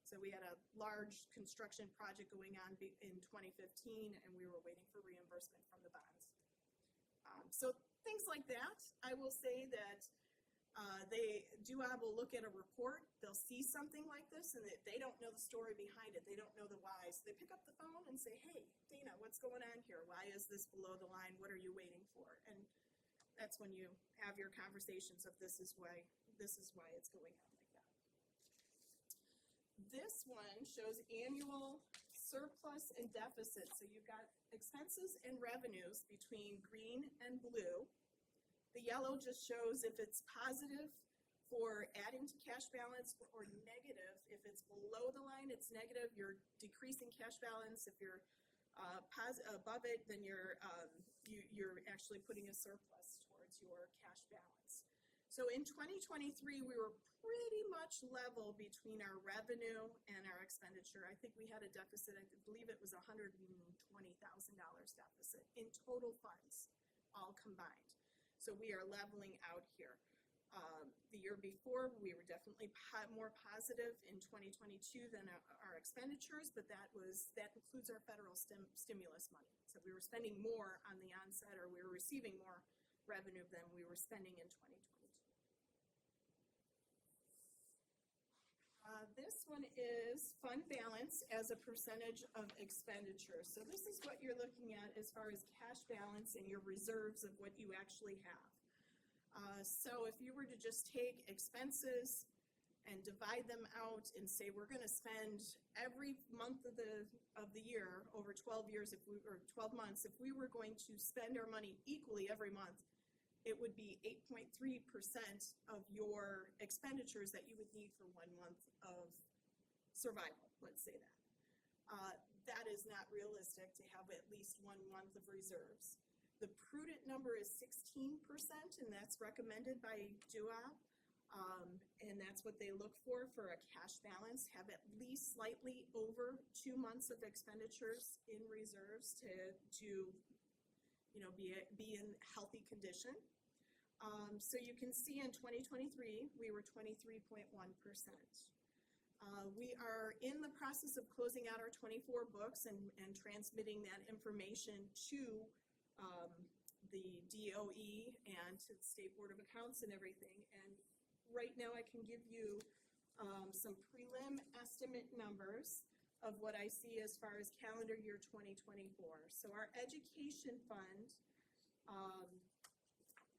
So we had a large construction project going on in 2015, and we were waiting for reimbursement from the bonds. So things like that. I will say that DUAB will look at a report. They'll see something like this, and they don't know the story behind it. They don't know the why. So they pick up the phone and say, "Hey, Dana, what's going on here? Why is this below the line? What are you waiting for?" And that's when you have your conversations of this is why it's going on like that. This one shows annual surplus and deficit. So you've got expenses and revenues between green and blue. The yellow just shows if it's positive for adding to cash balance or negative. If it's below the line, it's negative. You're decreasing cash balance. If you're above it, then you're actually putting a surplus towards your cash balance. So in 2023, we were pretty much level between our revenue and our expenditure. I think we had a deficit, I believe it was $120,000 deficit in total funds, all combined. So we are leveling out here. The year before, we were definitely more positive in 2022 than our expenditures, but that includes our federal stimulus money. So we were spending more on the onset, or we were receiving more revenue than we were spending in 2022. This one is fund balance as a percentage of expenditure. So this is what you're looking at as far as cash balance and your reserves of what you actually have. So if you were to just take expenses and divide them out and say we're going to spend every month of the year over 12 years, or 12 months, if we were going to spend our money equally every month, it would be 8.3% of your expenditures that you would need for 1 month of survival, let's say that. That is not realistic to have at least 1 month of reserves. The prudent number is 16%, and that's recommended by DUAB. And that's what they look for a cash balance, have at least slightly over 2 months of expenditures in reserves to be in healthy condition. So you can see in 2023, we were 23.1%. We are in the process of closing out our 24 books and transmitting that information to the DOE and to the State Board of Accounts and everything. And right now I can give you some prelim estimate numbers of what I see as far as calendar year 2024. So our education fund,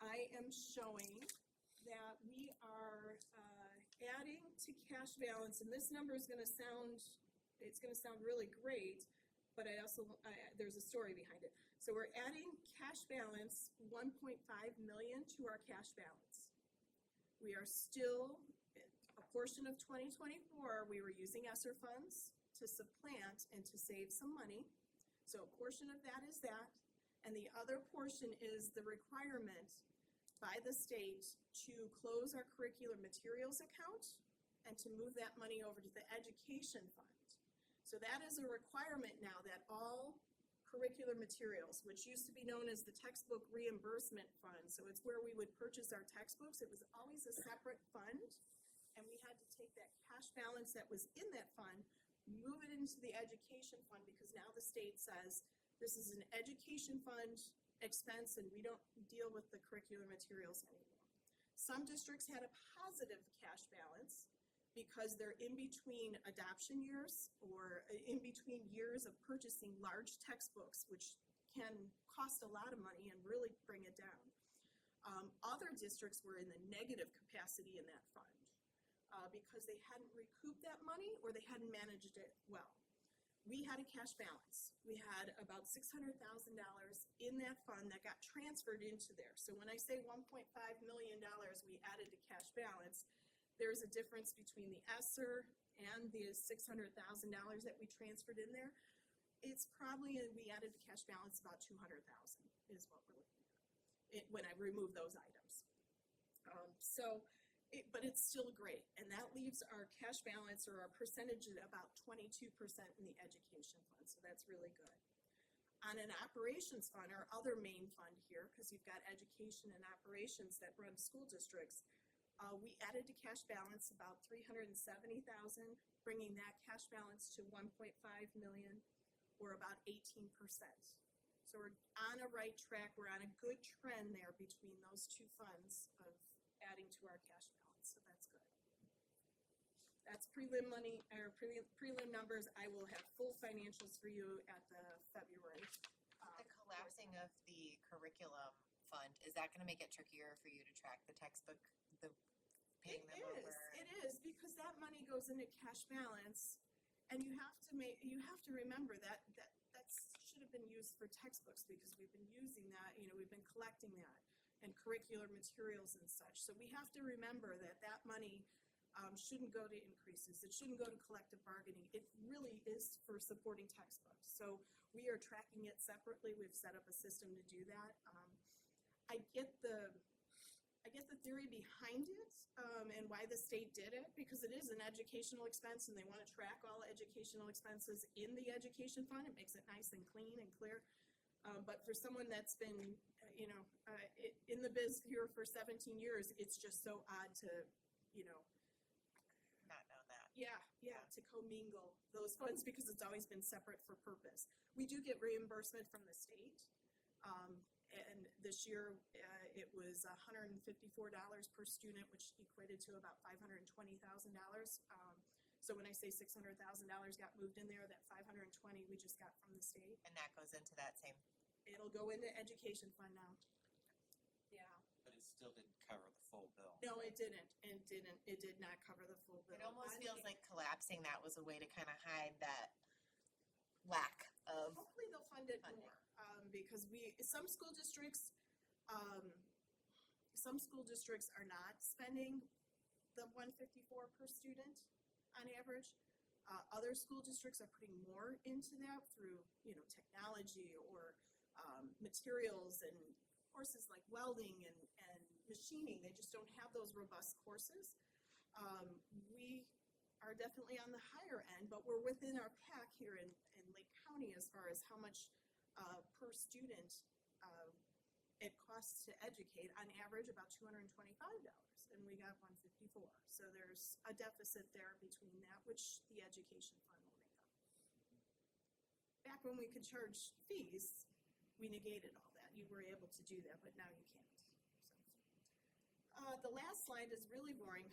I am showing that we are adding to cash balance, and this number is going to sound really great, but there's a story behind it. So we're adding cash balance, 1.5 million to our cash balance. We are still, a portion of 2024, we were using ESSER funds to supplant and to save some money. So a portion of that is that, and the other portion is the requirement by the state to close our curricular materials account and to move that money over to the education fund. So that is a requirement now that all curricular materials, which used to be known as the textbook reimbursement fund, so it's where we would purchase our textbooks. It was always a separate fund, and we had to take that cash balance that was in that fund, move it into the education fund, because now the state says this is an education fund expense and we don't deal with the curricular materials anymore. Some districts had a positive cash balance because they're in between adoption years or in between years of purchasing large textbooks, which can cost a lot of money and really bring it down. Other districts were in the negative capacity in that fund because they hadn't recouped that money or they hadn't managed it well. we had a cash balance. We had about $600,000 in that fund that got transferred into there. So when I say $1.5 million we added to cash balance, there's a difference between the ESSER and the $600,000 that we transferred in there. It's probably, we added to cash balance about $200,000 is what we're looking at when I remove those items. But it's still great, and that leaves our cash balance or our percentage at about 22% in the education fund, so that's really good. On an operations fund, our other main fund here, because you've got education and operations that run school districts, we added to cash balance about $370,000, bringing that cash balance to $1.5 million, or about 18%. So we're on a right track. We're on a good trend there between those two funds of adding to our cash balance, so that's good. That's prelim money, or prelim numbers. I will have full financials for you at the February. The collapsing of the curriculum fund, is that gonna make it trickier for you to track the textbook, paying them over? It is, because that money goes into cash balance, and you have to remember that should have been used for textbooks, because we've been using that, we've been collecting that, and curricular materials and such. So we have to remember that money shouldn't go to increases. It shouldn't go to collective bargaining. It really is for supporting textbooks. So we are tracking it separately. We've set up a system to do that. I get the theory behind it, and why the state did it, because it is an educational expense, and they want to track all educational expenses in the education fund. It makes it nice and clean and clear. But for someone that's been, in the biz here for 17 years, it's just so odd to, Not know that. to commingle those funds, because it's always been separate for purpose. We do get reimbursement from the state. And this year, it was $154 per student, which equated to about $520,000. So when I say $600,000 got moved in there, that $520 we just got from the state. And that goes into that same, It'll go into education fund now. Yeah. But it still didn't cover the full bill. No, it didn't. It did not cover the full bill. it almost feels like collapsing that was a way to kind of hide that lack of. Hopefully they'll fund it funding. more, because some school districts are not spending the $154 per student on average. Other school districts are putting more into that through, technology or materials and courses like welding and machining. They just don't have those robust courses. We are definitely on the higher end, but we're within our pack here in Lake County as far as how much per student it costs to educate. On average, about $225, and we got $154. So there's a deficit there between that, which the education fund will make up. Back when we could charge fees, we negated all that. You were able to do that, but now you can't. The last slide is really boring.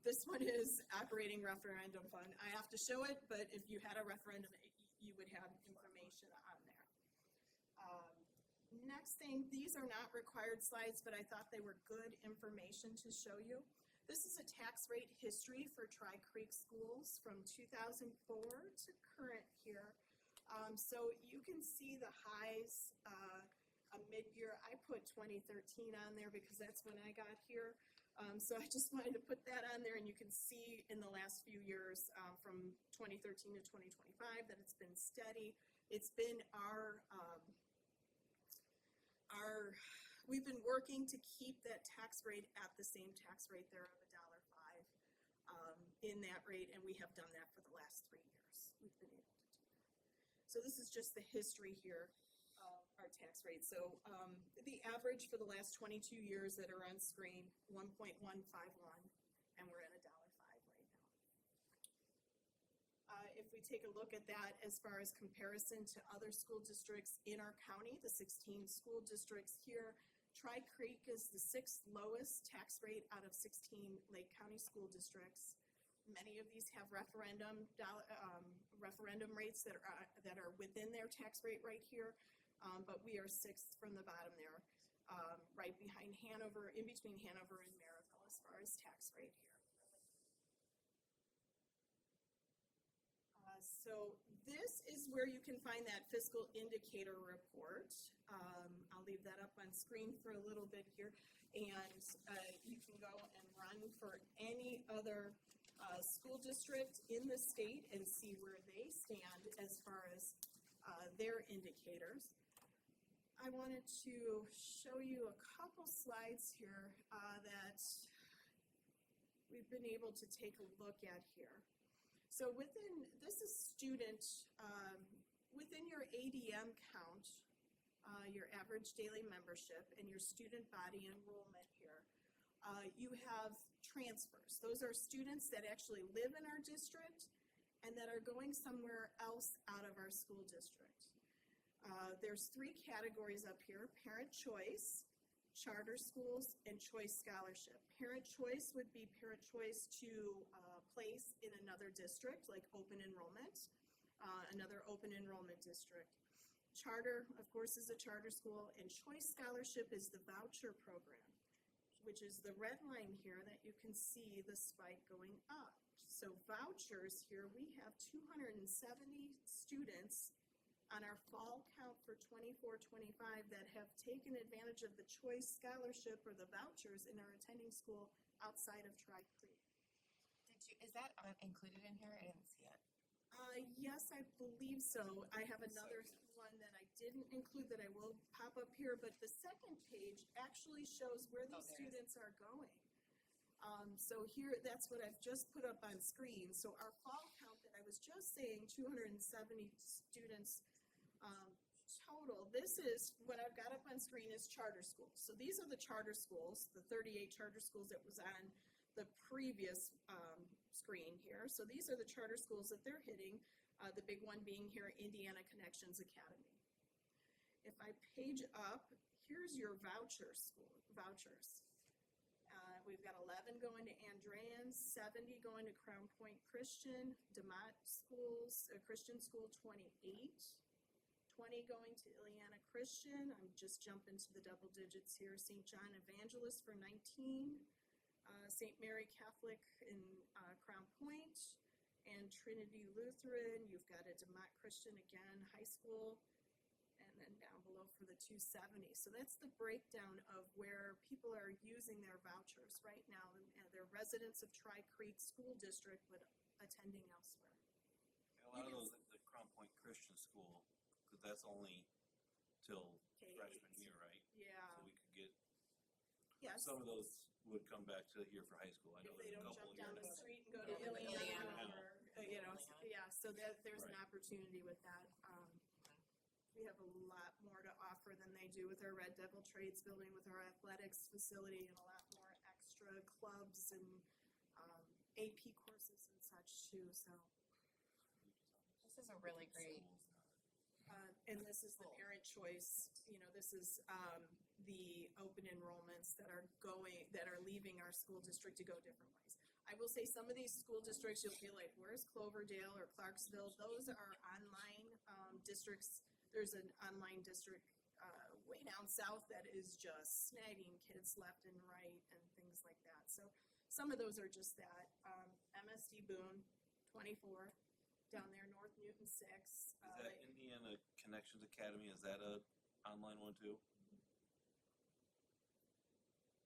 This one is operating referendum fund. I have to show it, but if you had a referendum, you would have information on there. Next thing, these are not required slides, but I thought they were good information to show you. This is a tax rate history for Tri-Creek schools from 2004 to current here. So you can see the highs, a mid-year. I put 2013 on there because that's when I got here. So I just wanted to put that on there, and you can see in the last few years, from 2013 to 2025, that it's been steady. It's been we've been working to keep that tax rate at the same tax rate there of $1.05 in that rate, and we have done that for the last 3 years. We've been able to do that. So this is just the history here of our tax rate. So the average for the last 22 years that are on screen, 1.151, and we're at $1.05 right now. If we take a look at that as far as comparison to other school districts in our county, the 16 school districts here, Tri-Creek is the 6th lowest tax rate out of 16 Lake County school districts. Many of these have referendum rates that are within their tax rate right here, but we are 6th from the bottom there, right behind Hanover, in between Hanover and Maryville as far as tax rate here. So this is where you can find that fiscal indicator report. I'll leave that up on screen for a little bit here. And you can go and run for any other school district in the state and see where they stand as far as their indicators. I wanted to show you a couple slides here that we've been able to take a look at here. So this is within your ADM count, your average daily membership, and your student body enrollment here, you have transfers. Those are students that actually live in our district and that are going somewhere else out of our school district. There's three categories up here: parent choice, charter schools, and choice scholarship. Parent choice would be parent choice to place in another district, like open enrollment, another open enrollment district. Charter, of course, is a charter school, and choice scholarship is the voucher program, which is the red line here that you can see the spike going up. So vouchers here, we have 270 students on our fall count for 24-25 that have taken advantage of the choice scholarship or the vouchers and are attending school outside of Tri-Creek. Is that included in here? I didn't see it. Yes, I believe so. I have another one that I didn't include that I will pop up here, but the second page actually shows where these students are going. So here, that's what I've just put up on screen. So our fall count that I was just saying, 270 students total. This is what I've got up on screen is charter schools. So these are the charter schools, the 38 charter schools that was on the previous screen here. So these are the charter schools that they're hitting, the big one being here, Indiana Connections Academy. If I page up, here's your vouchers. We've got 11 going to Andreans, 70 going to Crown Point Christian, DeMott Schools, Christian School 28, 20 going to Ileana Christian. I'm just jumping to the double digits here. St. John Evangelist for 19. St. Mary Catholic in Crown Point, and Trinity Lutheran. You've got a DeMott Christian again, high school, and then down below for the 270. So that's the breakdown of where people are using their vouchers right now. And they're residents of Tri-Creek School District, but attending elsewhere. A lot of those at the Crown Point Christian School, because that's only till K-8. freshman year, right? Yeah. So we could get, Yes. some of those would come back to here for high school. I know If they there's a don't couple jump down here the that, street and go to Yeah, Ileana, Ileana. or, yeah, so there's an Right. opportunity with that. We have a lot more to offer than they do with our Red Devil Trades building, with our athletics facility, and a lot more extra clubs and AP courses and such too, so. This is a really great. And this is the parent choice, this is the open enrollments that are leaving our school district to go different ways. I will say some of these school districts, you'll feel like, where's Cloverdale or Clarksville? Those are online districts. There's an online district way down south that is just snagging kids left and right and things like that. So some of those are just that. MSD Boone, 24. Down there, North Newton 6. is that Indiana Connections Academy, is that a online one too?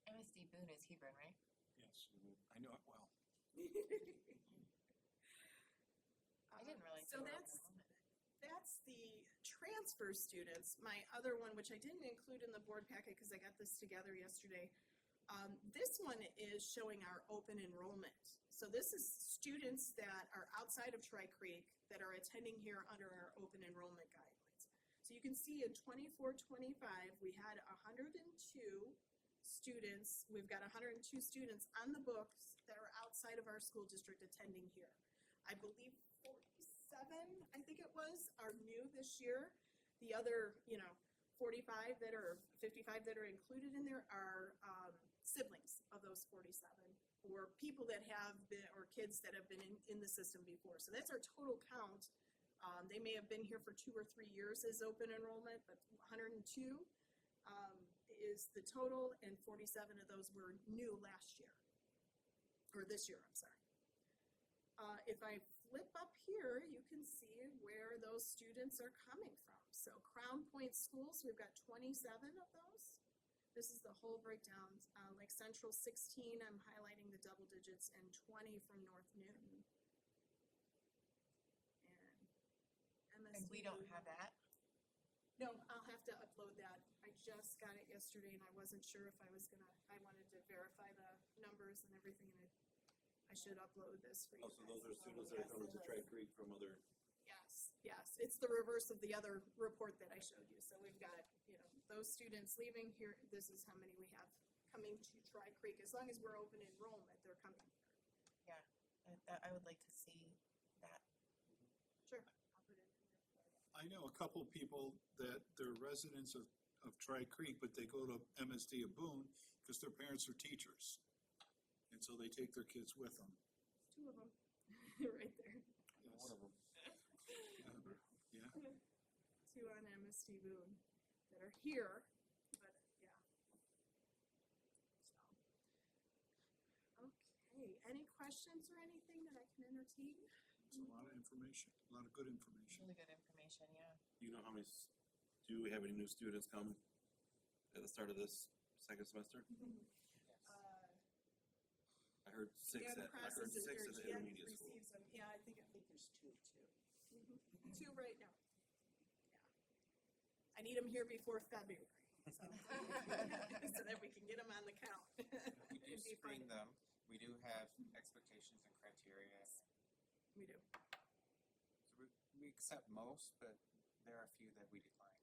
MSD Boone is Hebron, right? Yes, I know it well. I didn't realize. So they were open that's enrollment. the transfer students. My other one, which I didn't include in the board packet because I got this together yesterday. This one is showing our open enrollment. So this is students that are outside of Tri-Creek that are attending here under our open enrollment guidelines. So you can see in 24-25, we had 102 students. We've got 102 students on the books that are outside of our school district attending here. I believe 47, I think it was, are new this year. The other, 45 that are, 55 that are included in there are siblings of those 47, or people that have been, or kids that have been in the system before. So that's our total count. They may have been here for 2 or 3 years as open enrollment, but 102 is the total, and 47 of those were new last year, or this year, I'm sorry. If I flip up here, you can see where those students are coming from. So Crown Point schools, we've got 27 of those. This is the whole breakdown. Like Central 16, I'm highlighting the double digits, and 20 from North Newton. And And we don't have that. No, I'll have to upload that. I just got it yesterday and I wasn't sure if I wanted to verify the numbers and everything, and I should upload this for you. Oh, so those are guys. students that are coming to Tri Creek from other, Yes, it's the reverse of the other report that I showed you. So we've got, those students leaving here, this is how many we have coming to Tri Creek. As long as we're open enrollment, they're coming here. I would like to see that. Sure. I'll put it in there. I know a couple of people that they're residents of Tri Creek, but they go to MSD of Boone because their parents are teachers. And so they take their kids with them. Two of them, right there. Yes. One of them. Yeah. Two on MSD Boone that are here, but yeah. So, okay, any questions or anything that I can entertain? It's a lot of information, a lot of good information. Really good information, yeah. do you know how many, do we have any new students come at the start of this second semester? I heard six Yeah, the at the process is intermediate school. receives them. Yeah, I think there's two too. Two right now. Yeah. I need them here before February, so so that we can get them on the count. We do It'd be screen fun. them. We do have expectations and criteria. We do. So we accept most, but there are a few that we decline.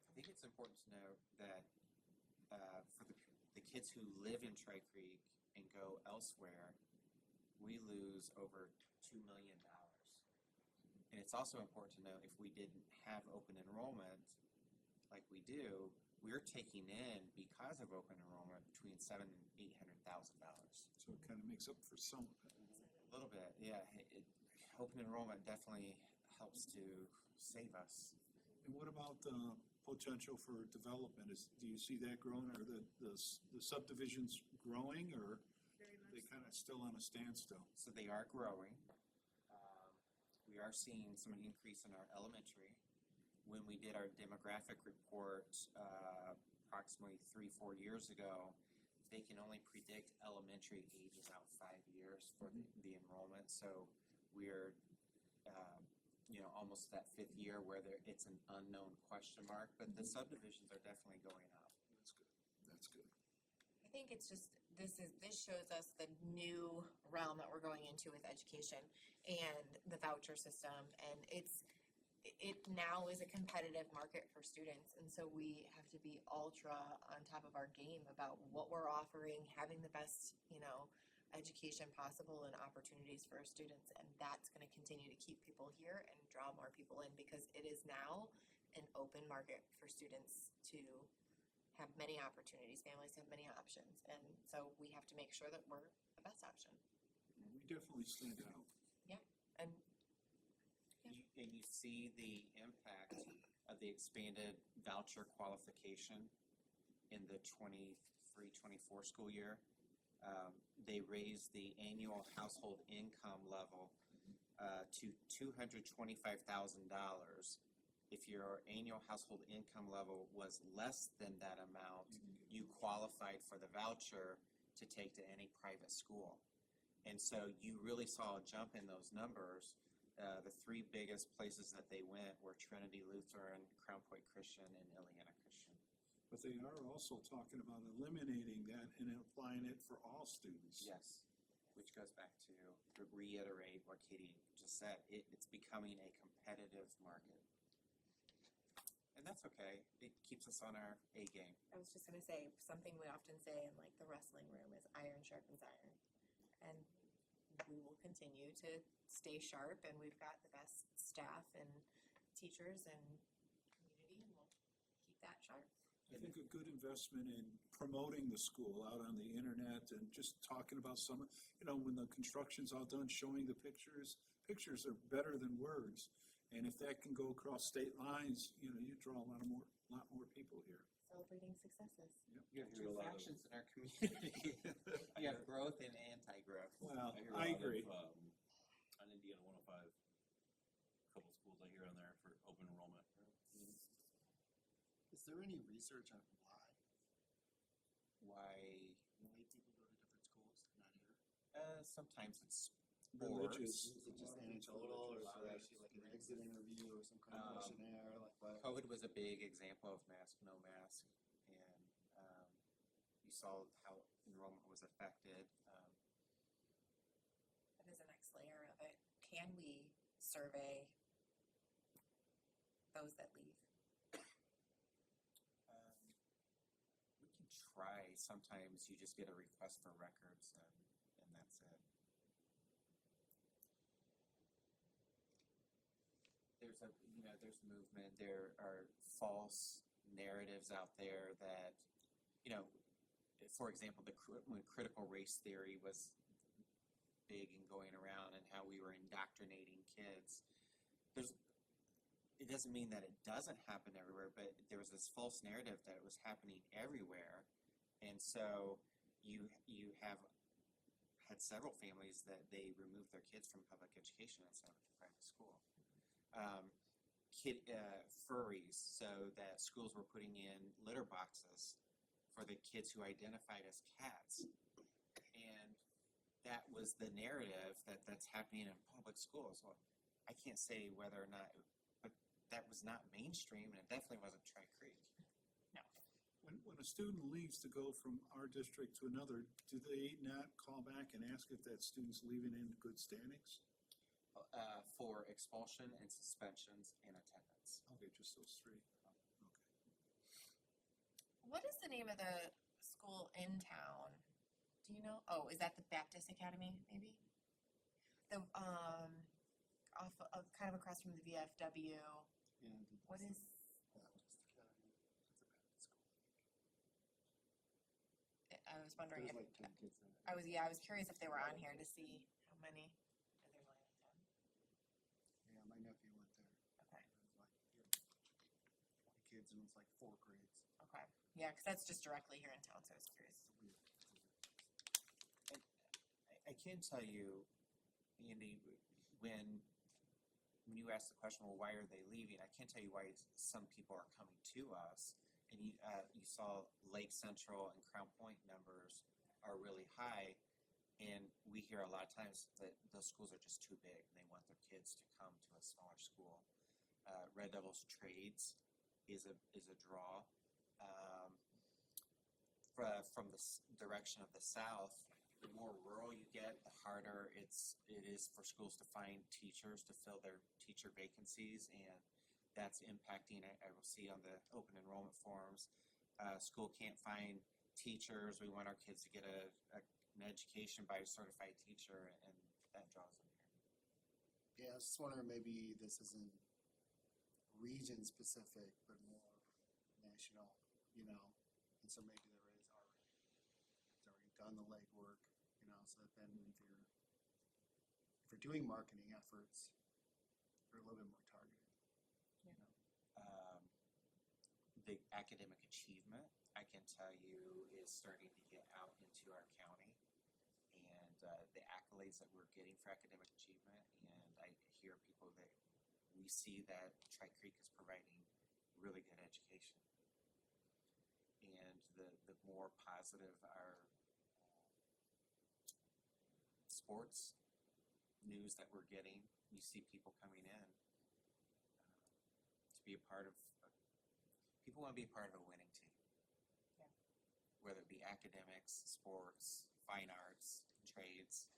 I think it's important to note that for the kids who live in Tri Creek and go elsewhere, we lose over $2 million. And it's also important to note, if we didn't have open enrollment like we do, we're taking in, because of open enrollment, between $700,000 and $800,000. So it kind of makes up for some of it. A little bit, yeah. Open enrollment definitely helps to save us. And what about the potential for development? Do you see that growing, or the subdivisions growing, or Very much. they kind of still on a standstill? So they are growing. We are seeing some increase in our elementary. When we did our demographic report approximately 3-4 years ago, they can only predict elementary ages out 5 years for the enrollment. So we're almost that 5th year where it's an unknown question mark, but the subdivisions are definitely going up. That's good. That's good. I think it's just, this shows us the new realm that we're going into with education and the voucher system, and it now is a competitive market for students, and so we have to be ultra on top of our game about what we're offering, having the best, education possible and opportunities for our students, and that's going to continue to keep people here and draw more people in, because it is now an open market for students to have many opportunities, families have many options, and so we have to make sure that we're the best option. We definitely stand out. And And you see the impact of the expanded voucher qualification in the 23-24 school year. They raised the annual household income level to $225,000. If your annual household income level was less than that amount, you qualified for the voucher to take to any private school. And so you really saw a jump in those numbers. The 3 biggest places that they went were Trinity Lutheran, Crown Point Christian, and Ileana Christian. But they are also talking about eliminating that and applying it for all students. Yes, which goes back to reiterate what Katie just said. It's becoming a competitive market. And that's okay. It keeps us on our A game. I was just gonna say, something we often say in like the wrestling room is iron sharpens iron. And we will continue to stay sharp, and we've got the best staff and teachers and community, and we'll keep that sharp. I think a good investment in promoting the school out on the internet and just talking about some, when the construction's all done, showing the pictures. Pictures are better than words. And if that can go across state lines, you draw a lot more people here. Celebrating successes. You have hear two a lot of- factions in our community. You have growth and anti-growth. Well, hear a I lot agree. of, Indiana 105, couple schools I hear on there for open enrollment. Is there any research on Why, people go to different schools, not here? sometimes it's Religious. sports. Is it just anecdotal, or is there actually like an exit interview or some kind of questionnaire, like what? COVID was a big example of mask, no mask, and, you saw how enrollment was affected. That is the next layer of it. Can we survey those that leave? We can try. Sometimes you just get a request for records and that's it. There's movement. There are false narratives out there that, for example, when critical race theory was big and going around and how we were indoctrinating kids, it doesn't mean that it doesn't happen everywhere, but there was this false narrative that it was happening everywhere. And so you have had several families that they removed their kids from public education and sent them to private school. Furries, so that schools were putting in litter boxes for the kids who identified as cats. And that was the narrative that's happening in public schools. Well, I can't say whether or not, but that was not mainstream, and it definitely wasn't Tri Creek. When a student leaves to go from our district to another, do they not call back and ask if that student's leaving in good standings? For expulsion and suspensions and attendance. Okay, just those three. Okay. What is the name of the school in town? Do you know? Oh, is that the Baptist Academy, maybe? The, off of, kind of across from the VFW. And What is, Baptist Academy. It's a Baptist school. I was wondering There's if, like 10 kids in it. I was curious if they were on here to see how many. Are there more than 10? Yeah, my nephew went there. Okay, It was like, he had 20 kids and it was like 4 grades. okay. Yeah, because that's just directly here in town, so I was curious. It's weird. I can tell you, Andy, when you ask the question, well, why are they leaving? I can't tell you why some people are coming to us. And you saw Lake Central and Crown Point numbers are really high, and we hear a lot of times that those schools are just too big, and they want their kids to come to a smaller school. Red Devils Trades is a draw. From the direction of the south, the more rural you get, the harder it is for schools to find teachers to fill their teacher vacancies, and that's impacting. I will see on the open enrollment forms, school can't find teachers. We want our kids to get an education by a certified teacher, and that draws them here. Yeah, I was just wondering, maybe this isn't region specific, but more national, and so maybe there is already, it's already done the legwork, so that then if you're doing marketing efforts, they're a little bit more targeted. The academic achievement, I can tell you, is starting to get out into our county, and the accolades that we're getting for academic achievement, and I hear people that we see that Tri Creek is providing really good education. And the more positive our sports news that we're getting, you see people coming in to be a part of. People want to be a part of a winning team. Yeah. Whether it be academics, sports, fine arts, trades.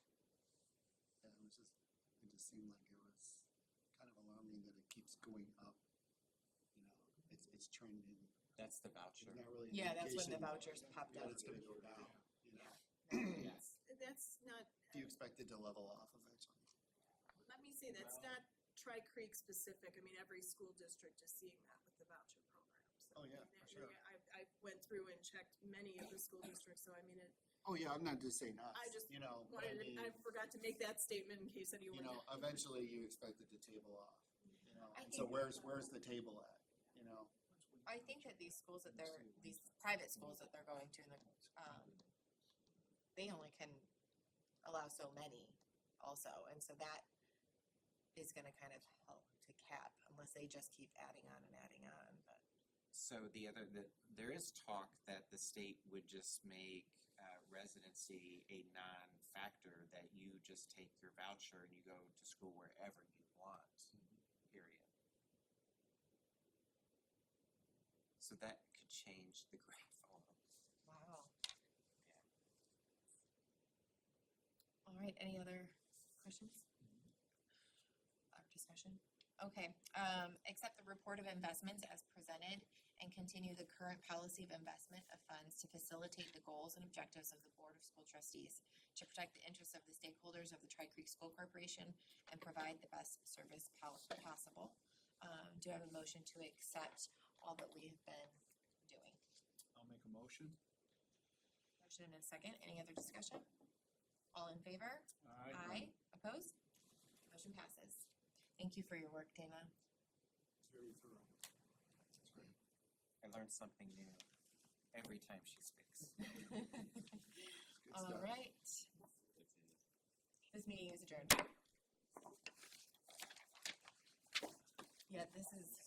Yeah, it just seemed like it was kind of alarming that it keeps going up. It's trending. That's the voucher. It's not really an Yeah, that's when the indication vouchers popped that up. it's gonna go down, Yes. That's not, Do you expect it to level off eventually? let me say, that's not Tri Creek specific. I mean, every school district is seeing that with the voucher program. So, Oh, yeah, I mean, for sure. I went through and checked many of the school districts, so I mean, Oh, yeah, I'm not just saying us, I just but I mean, I forgot to make that statement in case anyone. eventually you expect it to table off, I and so think- where's the table at, I think that these schools that these private schools that they're going to, they only can allow so many also, and so that is gonna kind of help to cap, unless they just keep adding on and adding on, but. So there is talk that the state would just make residency a non-factor, that you just take your voucher and you go to school wherever you want, period. So that could change the graph a little. Wow. All right, any other questions? Or discussion? Okay, accept the report of investments as presented and continue the current policy of investment of funds to facilitate the goals and objectives of the Board of School Trustees, to protect the interests of the stakeholders of the Tri-Creek School Corporation and provide the best service possible. Do I have a motion to accept all that we have been doing? I'll make a motion. Motion and a second. Any other discussion? All in favor? Aye. Opposed? Motion passes. Thank you for your work, Dana. Very thorough. I learn something new every time she speaks. All stuff. right. This meeting is adjourned. Yeah, this is